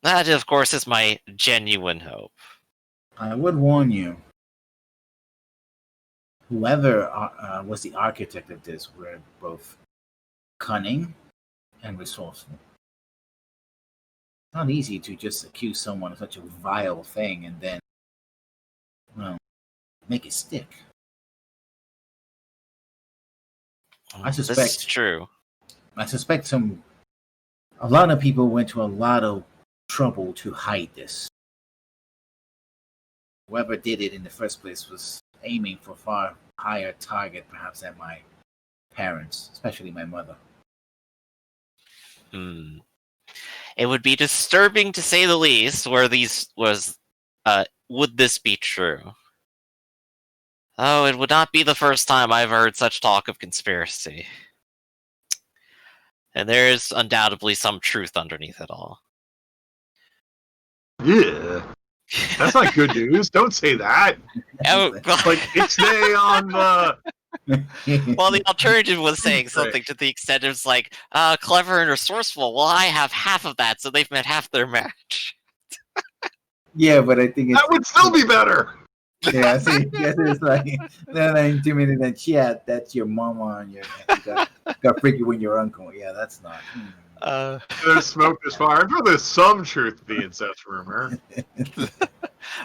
That, of course, is my genuine hope. I would warn you. Whoever was the architect of this were both cunning and resourceful. It's not easy to just accuse someone of such a vile thing and then, well, make it stick. I This is suspect. true. I suspect a lot of people went to a lot of trouble to hide this. Whoever did it in the first place was aiming for far higher target, perhaps, than my parents, especially my mother. It would be disturbing to say the least. Would this be true? Oh, it would not be the first time I've heard such talk of conspiracy. And there is undoubtedly some truth underneath it all. Yeah. That's not good news. Don't say that. Oh, Like, ixnay on the... well, the alternative was saying something to the extent of like, clever and resourceful. Well, I have half of that, so they've met half their match. Yeah, but I think it's, That would still be better. yeah. See, it's like they're not intimidating that. Yeah, that's your mama, and you got freaky when your uncle. Yeah, that's not. There's smoke, there's fire. I'm sure there's some truth to the incest rumor.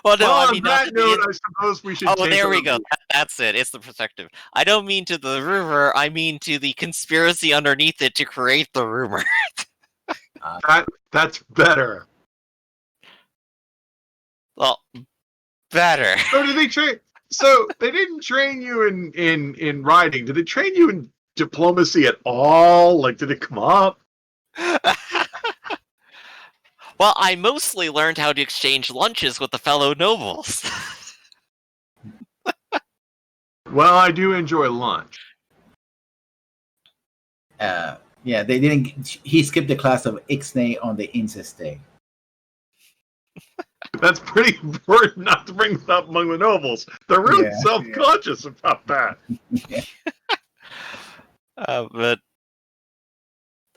Well, no, Well, I mean, on that note, I suppose we should. oh, there we go. That's it. It's the perspective. I don't mean to the rumor. I mean to the conspiracy underneath it to create the rumor. That's better. Well, better. So did they train? So they didn't train you in writing. Did they train you in diplomacy at all? Like, did it come up? Well, I mostly learned how to exchange lunches with the fellow nobles. Well, I do enjoy lunch. Yeah, they didn't. He skipped the class of Ixnay on the incest day. That's pretty important not to bring it up among the nobles. They're really Yeah, self-conscious about that. But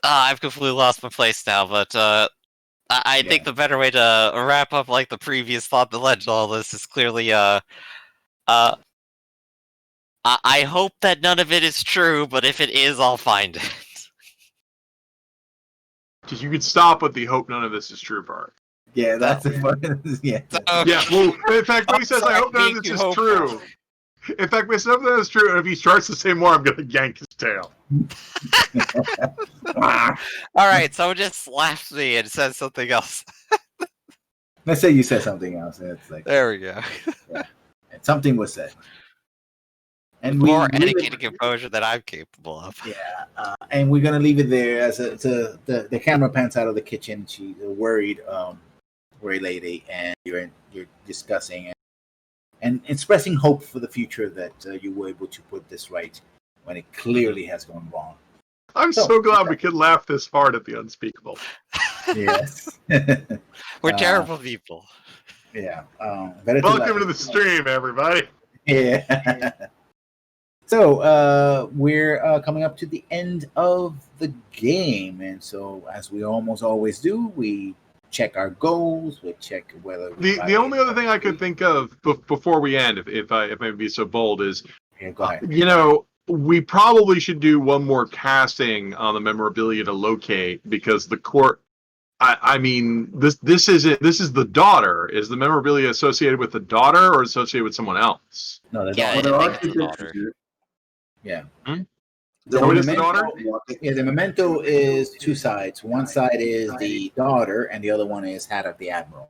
I've completely lost my place now. But I think the better way to wrap up like the previous thought that led to all this is clearly I hope that none of it is true, but if it is, I'll find it. Because you could stop with the hope none of this is true part. Yeah, that's Oh. yeah. Okay. Yeah, well, in fact, when he says, I hope none of this is true. In fact, when he says none of this is true, and if he starts to say more, I'm going to yank his tail. Alright, someone just slaps me and says something else. Let's say you said something else. It's like There we go. something was said, and More leave etiquette it- and composure than I'm capable of. Yeah, and we're gonna leave it there as the camera pans out of the kitchen. She's a worried lady, and you're discussing and expressing hope for the future that you were able to put this right when it clearly has gone wrong. I'm so glad we could laugh this hard at the unspeakable. Yes. We're terrible people. Yeah. Welcome to the stream, everybody. Yeah. So we're coming up to the end of the game, and so as we almost always do, we check our goals. We check whether The only other thing I could think of before we end, if I may be so bold, is go ahead. We probably should do one more casting on the memorabilia to locate, because the court. I mean, this is the daughter. Is the memorabilia associated with the daughter or associated with someone else? No, the Yeah, daughter. I think it's the daughter. Yeah. Oh, it is the daughter? Yeah, the memento is two sides. One side is the daughter, and the other one is Hat of the Admiral.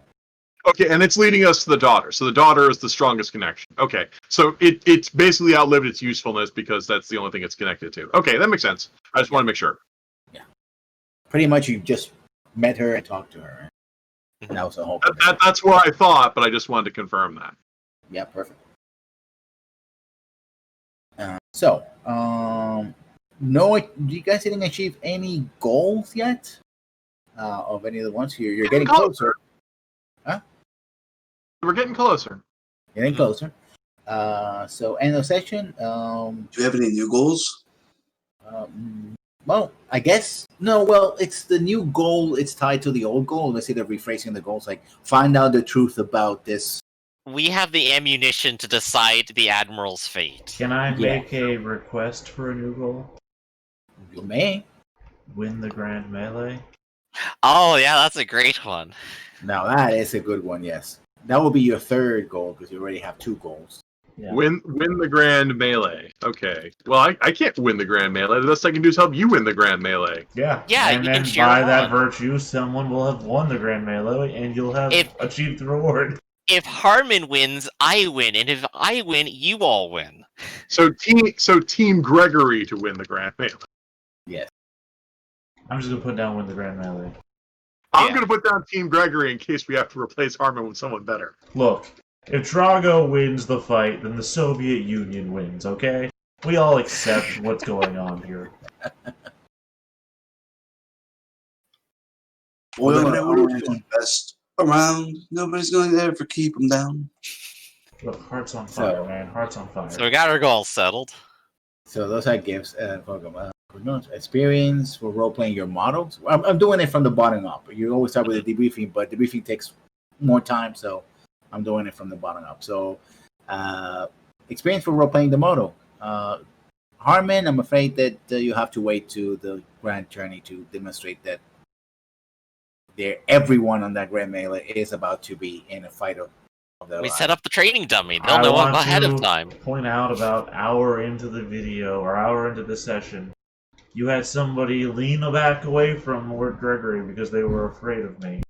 Okay, and it's leading us to the daughter. So the daughter is the strongest connection. Okay, so it's basically outlived its usefulness because that's the only thing it's connected to. Okay, that makes sense. I just want to make sure. Yeah. Pretty much you just met her and talked to her. And that was the whole that's what I thought, but I just wanted to confirm that. Yeah, perfect. No, you guys didn't achieve any goals yet of any of the ones here. You're getting closer. Huh? We're getting closer. Getting closer. So end of session. Do you have any new goals? Well, I guess no. Well, it's the new goal. It's tied to the old goal. Let's say they're rephrasing the goals. Like find out the truth about this. We have the ammunition to decide the Admiral's fate. Can I make a request for a new goal? You may. Win the Grand Melee? Oh, yeah, that's a great one. Now, that is a good one, yes. That will be your third goal, because you already have two goals. Yeah. Win the Grand Melee. Okay. Well, I can't win the Grand Melee. The best I can do is help you win the Grand Melee. Yeah. Yeah, and you then can cheer by on. that virtue, someone will have won the Grand Melee, and you'll have achieved the reward. If Harmon wins, I win, and if I win, you all win. So Team Gregory to win the Grand Melee. Yes. I'm just gonna put down win the Grand Melee. I'm going to put down Team Gregory in case we have to replace Harmon with someone better. Look, if Drago wins the fight, then the Soviet Union wins, okay? We all accept what's going on here. Well, the best around. Nobody's going there for keep them down. Look, hearts on fire, man. Hearts on fire. So we got our goals settled. So those are gifts. Experience for role-playing your models. I'm doing it from the bottom up. You always start with the debriefing, but debriefing takes more time, so I'm doing it from the bottom up. So experience for role-playing the model. Harmon, I'm afraid that you have to wait to the Grand Journey to demonstrate that everyone on that Grand Melee is about to be in a fight of their We lives. set up the training dummy. They'll know ahead of time. Point out about hour into the video or hour into the session, you had somebody lean back away from Lord Gregory because they were afraid of me.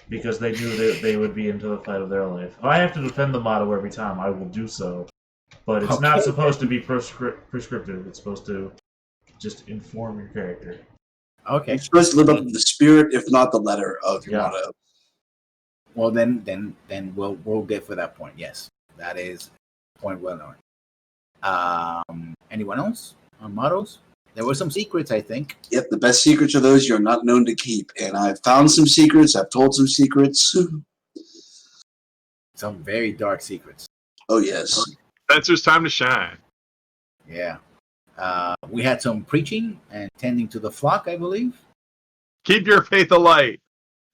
Because they knew that they would be into the fight of their life. If I have to defend the motto every time, I will do so. But it's not supposed to be prescriptive. It's supposed to just inform your character. Okay. You're supposed to live up to the spirit, if not the letter, of your motto. Well, then we'll get for that point. Yes, that is point well known. Anyone else on mottos? There were some secrets, I think. Yep, the best secrets are those you're not known to keep. And I've found some secrets. I've told some secrets. Some very dark secrets. Oh, yes. Spencer's time to shine. Yeah. We had some preaching and tending to the flock, I believe. Keep your faith alight.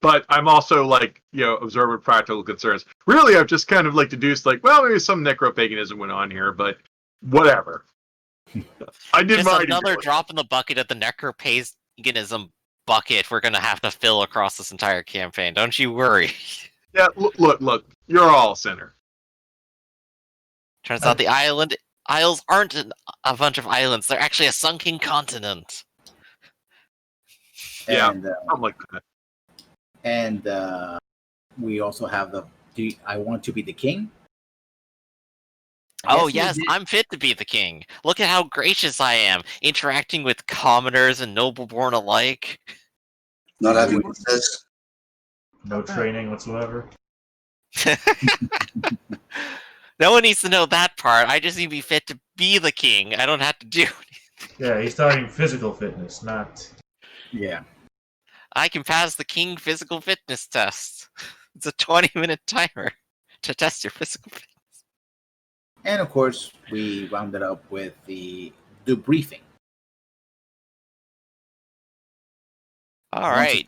But I'm also observant practical concerns. Really, I've just kind of deduced maybe some necropaganism went on here, but whatever. I did Just another drop in the bucket of the necropaganism bucket we're gonna have to fill across this entire campaign. Don't you worry. Yeah, look. You're all a sinner. Turns out the isles aren't a bunch of islands. They're actually a sunken continent. Yeah, And, something like that. And we also have I want to be the king. Oh yes, I'm fit to be the king. Look at how gracious I am, interacting with commoners and nobleborn alike. Not having this. No training whatsoever. No one needs to know that part. I just need to be fit to be the king. I don't have to do anything. Yeah, he's talking physical fitness, not... Yeah. I can pass the king physical fitness test. It's a 20-minute timer to test your physical fitness. And of course, we rounded up with the debriefing. All right.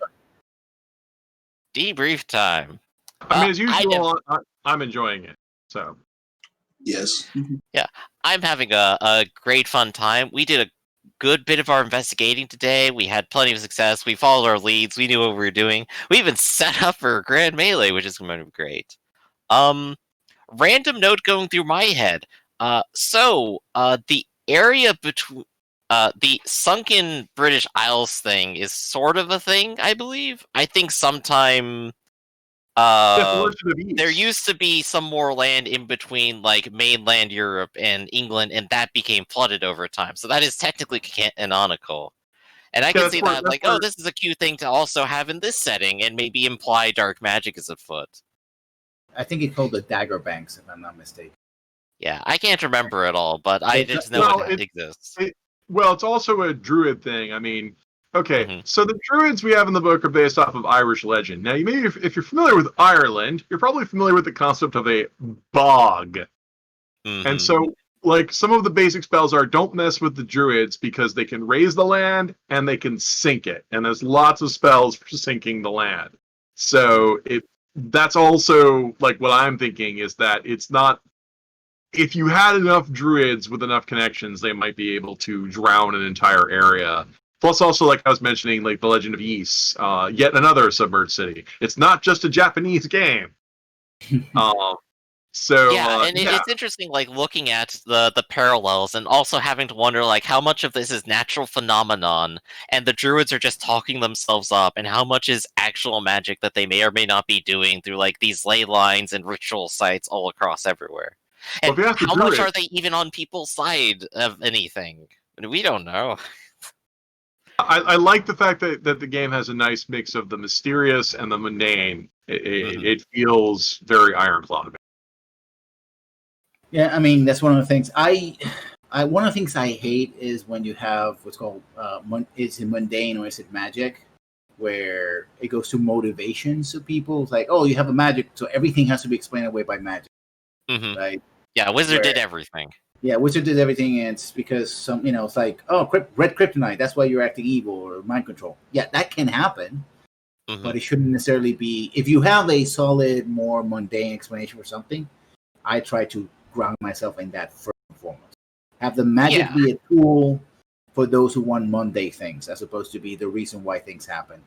Debrief time. I mean, as usual, I'm enjoying it. So, Yes. Yeah, I'm having a great fun time. We did a good bit of our investigating today. We had plenty of success. We followed our leads. We knew what we were doing. We even set up for a grand melee, which is going to be great. Random note going through my head. The area between the sunken British Isles thing is sort of a thing, I believe. I think sometime there used to be some more land in between, like mainland Europe and England, and that became flooded over time. So that is technically canonical. And I can see that, like, oh, this is a cute thing to also have in this setting, and maybe imply dark magic is afoot. I think it's called the Dagger Banks, if I'm not mistaken. Yeah, I can't remember it all, but I just know it exists. It's also a druid thing. I mean, okay, so the druids we have in the book are based off of Irish legend. Now, if you're familiar with Ireland, you're probably familiar with the concept of a bog. And so, like, some of the basic spells are don't mess with the druids because they can raise the land and they can sink it. And there's lots of spells for sinking the land. So that's also, like, what I'm thinking is that it's not... If you had enough druids with enough connections, they might be able to drown an entire area. Plus, also, like I was mentioning, like the Legend of Ys, yet another submerged city. It's not just a Japanese game. It's interesting, like looking at the parallels, and also having to wonder, like, how much of this is natural phenomenon, and the druids are just talking themselves up, and how much is actual magic that they may or may not be doing through like these ley lines and ritual sites all across everywhere. And how much are they even on people's side of anything? We don't know. I like the fact that the game has a nice mix of the mysterious and the mundane. It feels very Ironclaw. Yeah, I mean, that's one of the things one of the things I hate is when you have what's called is it mundane or is it magic, where it goes to motivations of people. It's like, oh, you have a magic, so everything has to be explained away by magic, right? Yeah, Wizard did everything. Yeah, Wizard did everything, and it's because it's like, oh, red kryptonite, that's why you're acting evil, or mind control. Yeah, that can happen, but it shouldn't necessarily be. If you have a solid, more mundane explanation for something, I try to ground myself in that first and foremost. Have the magic be a tool for those who want mundane things, as opposed to be the reason why things happen.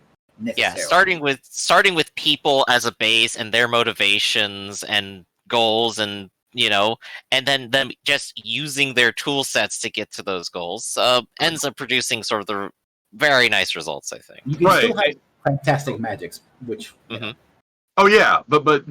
Yeah, starting with people as a base and their motivations and goals, and and then them just using their tool sets to get to those goals ends up producing sort of the very nice results, I think. You can still have fantastic magics, which Oh yeah, but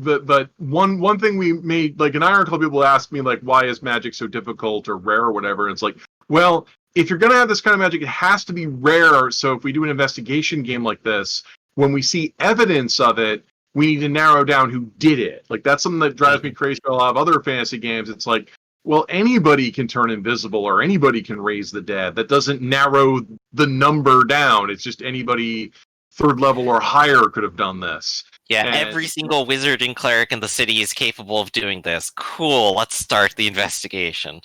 one thing we made, like, in Ironclaw, people ask me, like, why is magic so difficult or rare or whatever, and it's like, well, if you're gonna have this kind of magic, it has to be rare. So if we do an investigation game like this, when we see evidence of it, we need to narrow down who did it. Like, that's something that drives me crazy about a lot of other fantasy games. It's like, well, anybody can turn invisible or anybody can raise the dead. That doesn't narrow the number down. It's just anybody third level or higher could have done this. Yeah, every single wizard and cleric in the city is capable of doing this. Cool, let's start the investigation.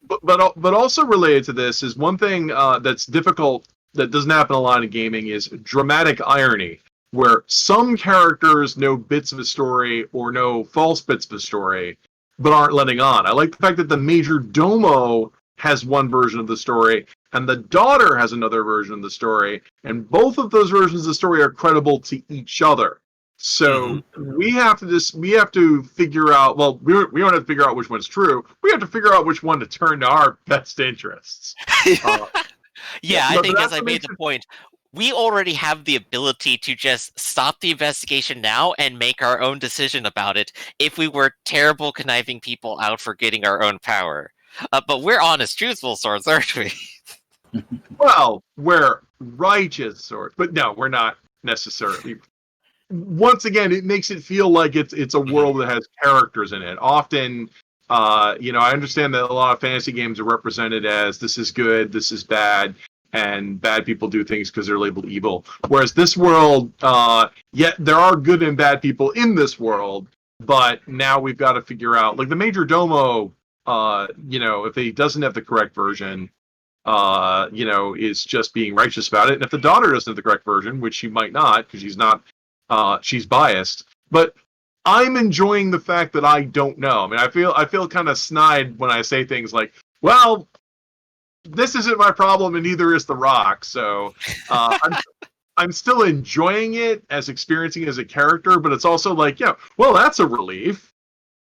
But also related to this is one thing that's difficult, that doesn't happen a lot in gaming, is dramatic irony, where some characters know bits of a story or know false bits of a story, but aren't letting on. I like the fact that the major domo has one version of the story, and the daughter has another version of the story, and both of those versions of the story are credible to each other. So we have to figure out. Well, we don't have to figure out which one's true. We have to figure out which one to turn to our best interests. I think, as I made the point, we already have the ability to just stop the investigation now and make our own decision about it if we were terrible, conniving people out for getting our own power. But we're honest, truthful swords, aren't we? Well, we're righteous swords, but no, we're not necessarily. Once again, it makes it feel like it's a world that has characters in it. Often, I understand that a lot of fantasy games are represented as this is good, this is bad, and bad people do things because they're labeled evil. Whereas this world, yet there are good and bad people in this world, but now we've got to figure out, like, the major domo if he doesn't have the correct version, is just being righteous about it. And if the daughter doesn't have the correct version, which she might not, because she's not, she's biased. But I'm enjoying the fact that I don't know. I mean, I feel kind of snide when I say things like, "Well, this isn't my problem, and neither is The Rock." So I'm still enjoying it as experiencing it as a character, but it's also like, yeah, well, that's a relief.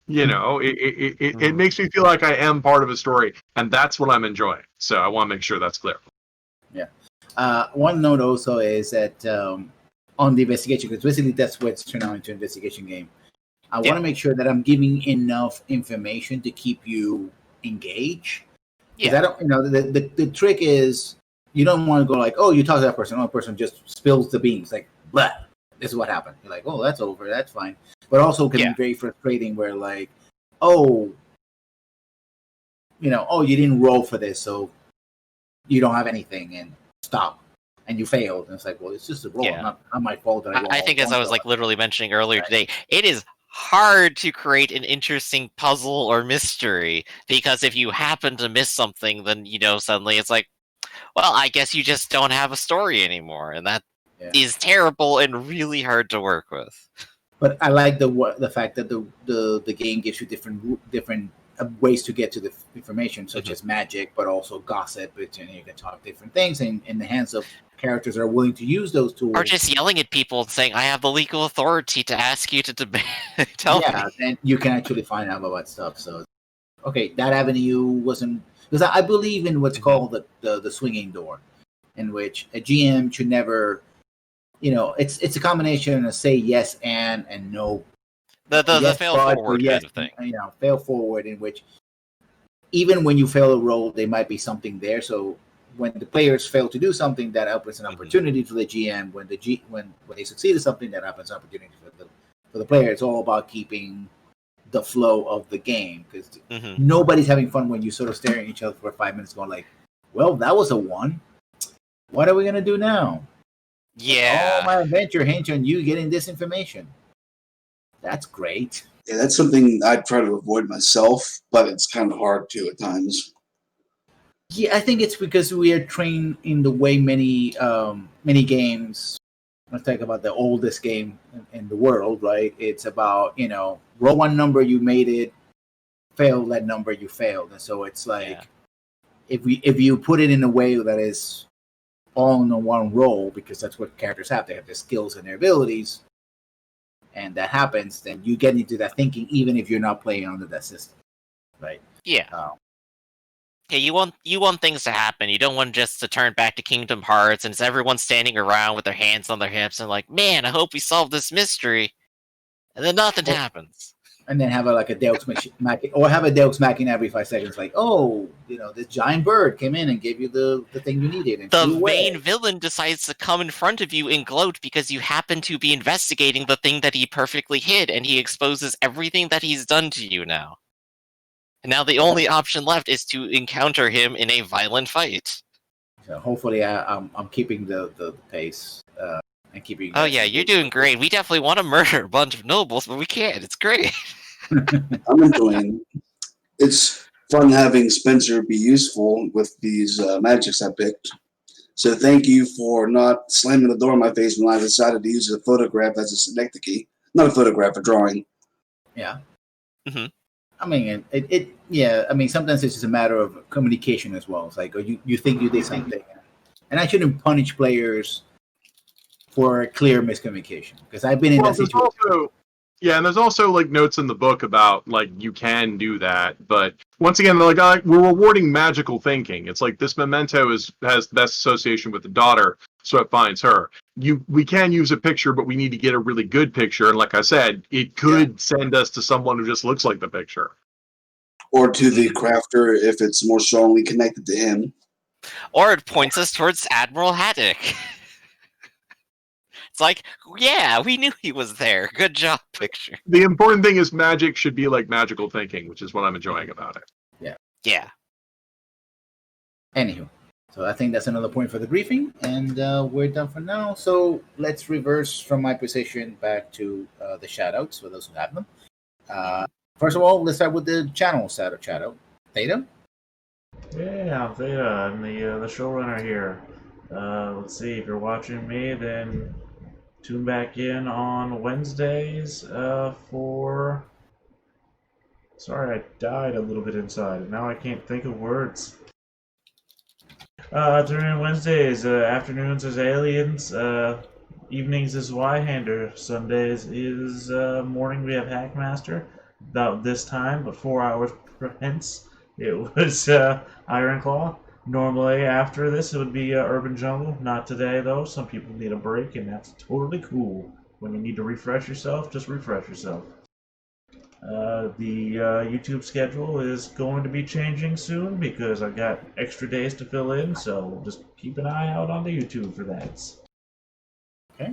It makes me feel like I am part of a story, and that's what I'm enjoying. So I want to make sure that's clear. Yeah. One note also is that on the investigation, because basically that's what it's turned out into an investigation game. I want to make sure that I'm giving enough information to keep you engaged. Because I don't, the trick is you don't want to go like, oh, you talk to that person, the person just spills the beans, like, blah, this is what happened. You're like, oh, that's over, that's fine. But also can be very frustrating where like, oh, you didn't roll for this, so you don't have anything, and stop, and you failed. And it's like, well, it's just a roll, not my fault. I think as I was like literally mentioning earlier today, it is hard to create an interesting puzzle or mystery, because if you happen to miss something, then suddenly it's like, well, I guess you just don't have a story anymore, and that is terrible and really hard to work with. But I like the fact that the game gives you different ways to get to the information, such as magic, but also gossip, and you can talk different things in the hands of characters that are willing to use those tools. Or just yelling at people and saying, I have the legal authority to ask you to tell me. Yeah, and you can actually find out about stuff. So, okay, that avenue wasn't... Because I believe in what's called the swinging door, in which a GM should never... it's a combination of say yes and no. The fail forward kind of thing. Fail forward, in which even when you fail a roll, there might be something there. So when the players fail to do something, that opens an opportunity for the GM. When they succeed at something, that opens an opportunity for the player. It's all about keeping the flow of the game, because nobody's having fun when you sort of staring at each other for 5 minutes, going like, "Well, that was a 1. What are we gonna do now?" Yeah. All my adventure hinge on you getting this information. That's great. Yeah, that's something I try to avoid myself, but it's kind of hard to at times. Yeah, I think it's because we are trained in the way many games. Let's talk about the oldest game in the world, right? It's about roll one number, you made it. Fail that number, you failed, and so it's like if you put it in a way that is all in one roll, because that's what characters have. They have their skills and their abilities, and that happens, then you get into that thinking, even if you're not playing under that system, right? Yeah. You want things to happen. You don't want just to turn back to Kingdom Hearts and it's everyone standing around with their hands on their hips and like, man, I hope we solve this mystery, and then nothing happens. And then have a Deus Machina, or have a Deus Machina every 5 seconds, like, oh, this giant bird came in and gave you the thing you needed. And the main villain decides to come in front of you and gloat because you happen to be investigating the thing that he perfectly hid, and he exposes everything that he's done to you now. And now the only option left is to encounter him in a violent fight. So hopefully I'm keeping the pace. And keeping. Oh yeah, you're doing great. We definitely want to murder a bunch of nobles, but we can't. It's great. I'm enjoying it. It's fun having Spencer be useful with these magics I picked. So thank you for not slamming the door in my face when I decided to use a photograph as a synecdoche. Not a photograph, a drawing. Yeah. Mm-hmm. I mean, I mean, sometimes it's just a matter of communication as well. It's like, you think you did something, and I shouldn't punish players for clear miscommunication, because I've been in that situation. And there's also like notes in the book about like you can do that, but once again, they're like, we're rewarding magical thinking. It's like this memento has the best association with the daughter, so it finds her. We can use a picture, but we need to get a really good picture. And like I said, it could send us to someone who just looks like the picture, or to the crafter if it's more strongly connected to him, or it points us towards Admiral Haddock. It's like, yeah, we knew he was there. Good job, picture. The important thing is magic should be like magical thinking, which is what I'm enjoying about it. Yeah. Anywho, so I think that's another point for the briefing, and we're done for now. So let's reverse from my position back to the shoutouts for those who have them. First of all, let's start with the channel Shadow. Theta? Yeah, I'm Theta. I'm the showrunner here. Let's see, if you're watching me, then tune back in on Wednesdays for... Sorry, I died a little bit inside, and now I can't think of words. During Wednesdays, afternoons is Aliens, evenings is Yhander, Sundays is morning we have Hackmaster. About this time, but 4 hours hence, it was Ironclaw. Normally after this, it would be Urban Jungle. Not today, though. Some people need a break, and that's totally cool. When you need to refresh yourself, just refresh yourself. The YouTube schedule is going to be changing soon because I got extra days to fill in, so just keep an eye out on the YouTube for that. Okay.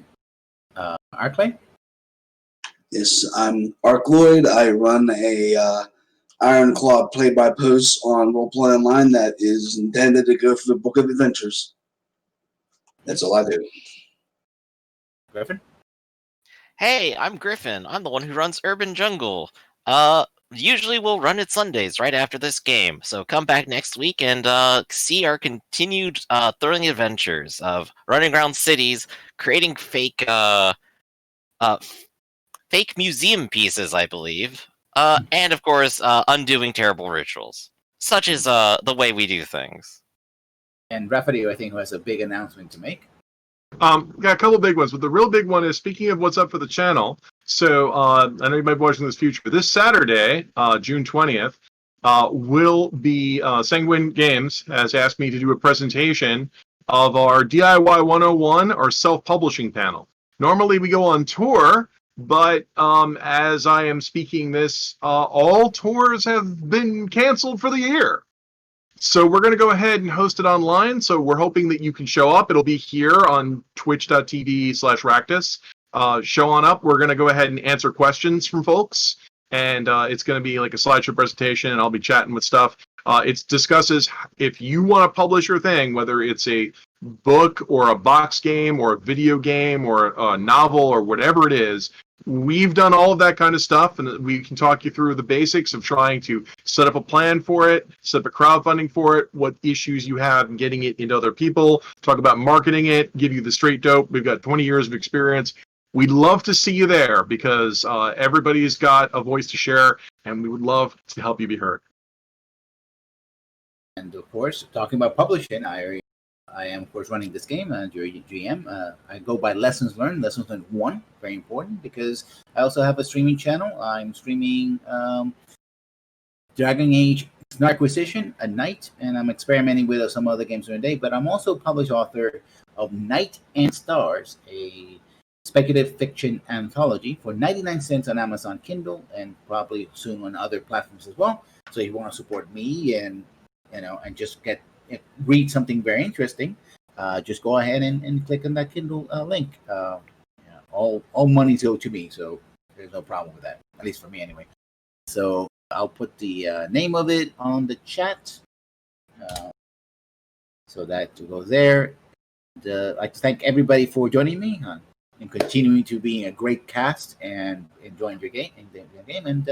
Arclay? Yes, I'm Arcloyd. I run a Ironclaw play-by-post on Roleplay Online that is intended to go for the Book of Adventures. That's all I do. Griffin? Hey, I'm Griffin. I'm the one who runs Urban Jungle. Usually we'll run it Sundays right after this game, so come back next week and see our continued thrilling adventures of running around cities, creating fake museum pieces, I believe, and of course undoing terrible rituals, such as the way we do things. And Raphael, I think, who has a big announcement to make. Got a couple big ones, but the real big one is, speaking of what's up for the channel, so I know you might be watching this future, but this Saturday, June 20th, will be Sanguine Games has asked me to do a presentation of our DIY 101, our self-publishing panel. Normally we go on tour, but as I am speaking this, all tours have been canceled for the year. So we're going to go ahead and host it online. So we're hoping that you can show up. It'll be here on twitch.tv/Ractus. Show on up. We're going to go ahead and answer questions from folks. And it's going to be like a slideshow presentation, and I'll be chatting with stuff. It discusses if you want to publish your thing, whether it's a book or a box game or a video game or a novel or whatever it is. We've done all of that kind of stuff, and we can talk you through the basics of trying to set up a plan for it, set up a crowdfunding for it, what issues you have in getting it into other people, talk about marketing it, give you the straight dope. We've got 20 years of experience. We'd love to see you there because everybody's got a voice to share, and we would love to help you be heard. And of course, talking about publishing, I am, of course, running this game, your GM. I go by Lessons Learned 1, very important, because I also have a streaming channel. I'm streaming Dragon Age Snarquisition at night, and I'm experimenting with some other games during the day, but I'm also published author of Night and Stars, a speculative fiction anthology for 99 cents on Amazon Kindle, and probably soon on other platforms as well. So if you want to support me and just read something very interesting, just go ahead and click on that Kindle link. All monies go to me, so there's no problem with that, at least for me anyway. So I'll put the name of it on the chat, so that to go there. I'd like to thank everybody for joining me and continuing to be a great cast and enjoying your game. And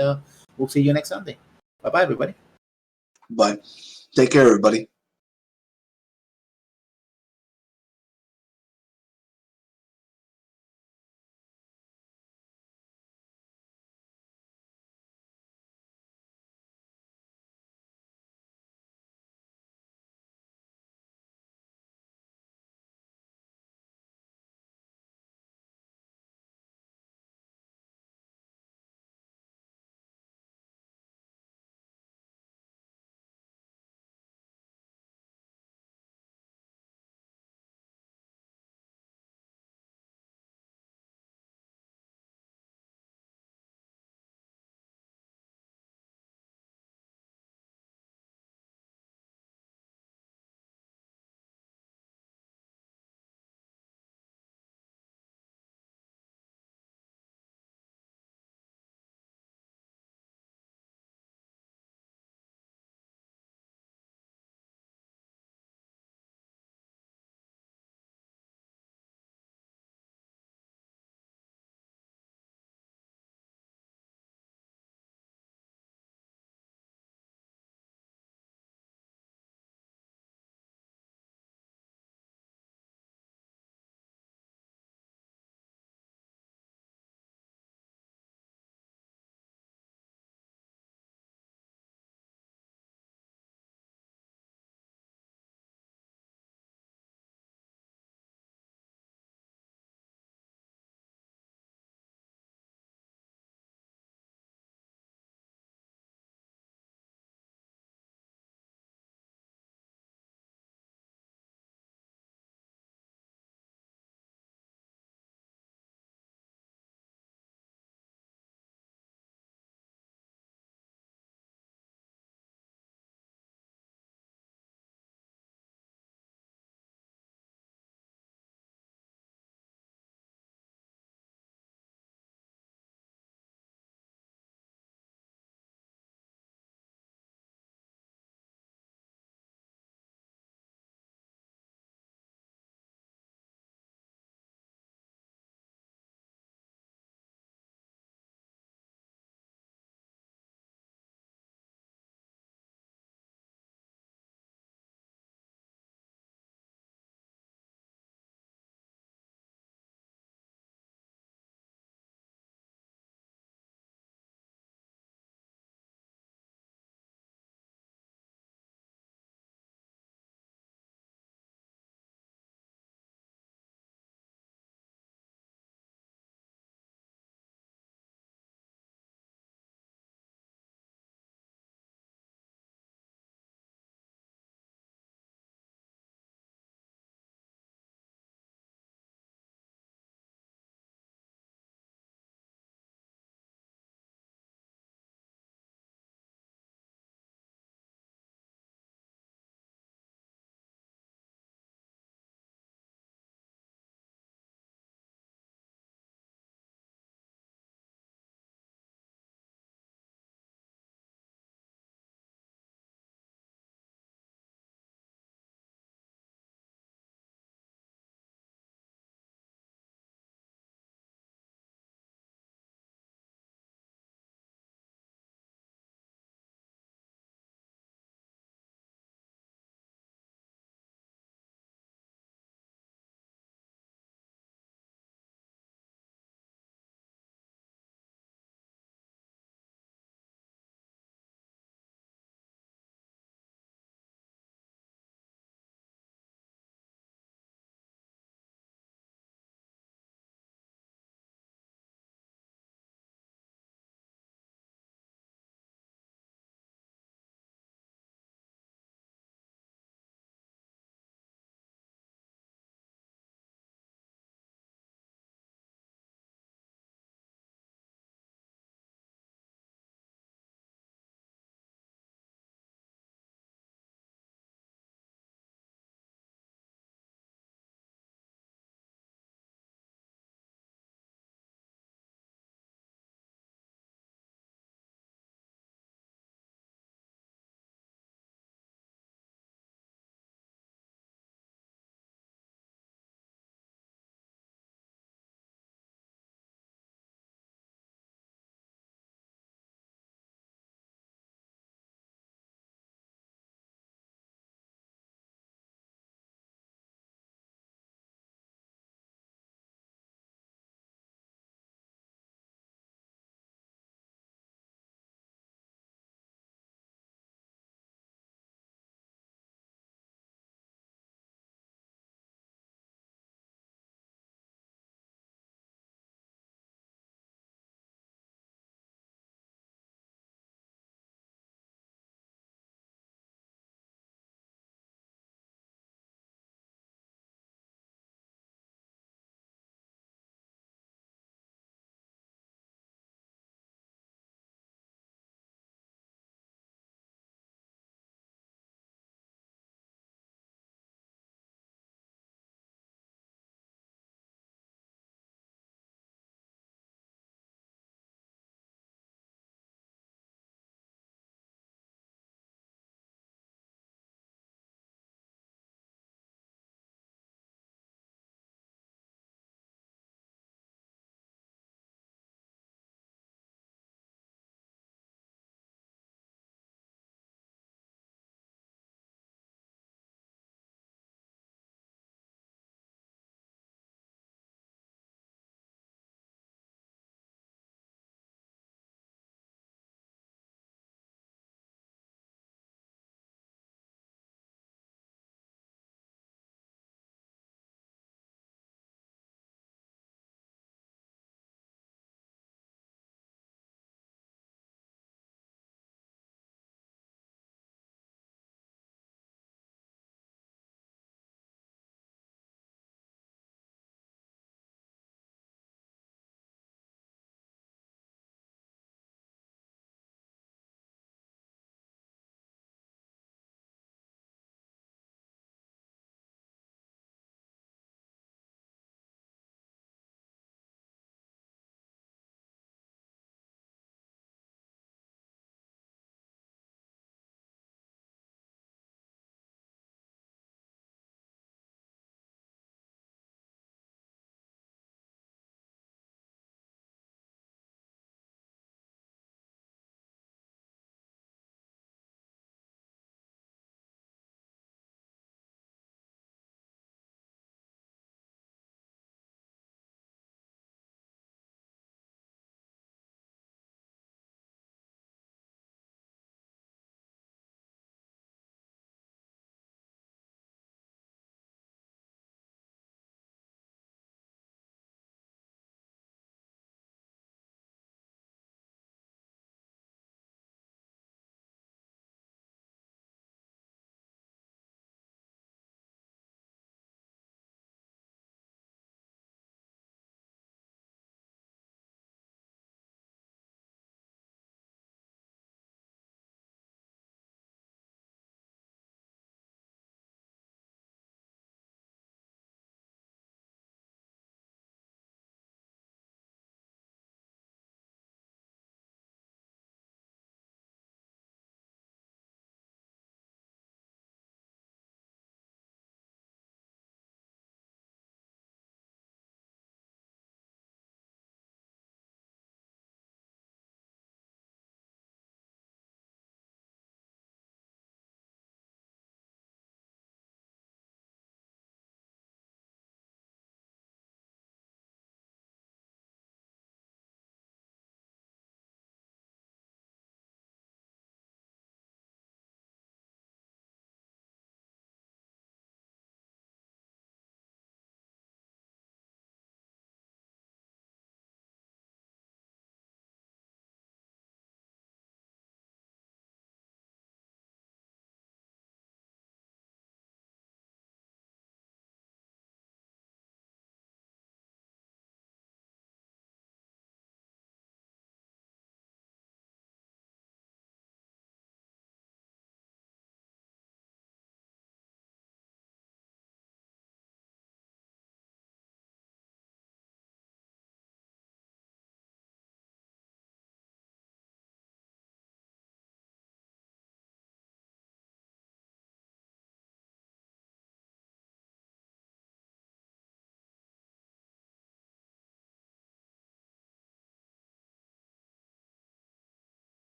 we'll see you next Sunday. Bye-bye, everybody. Bye. Take care, everybody.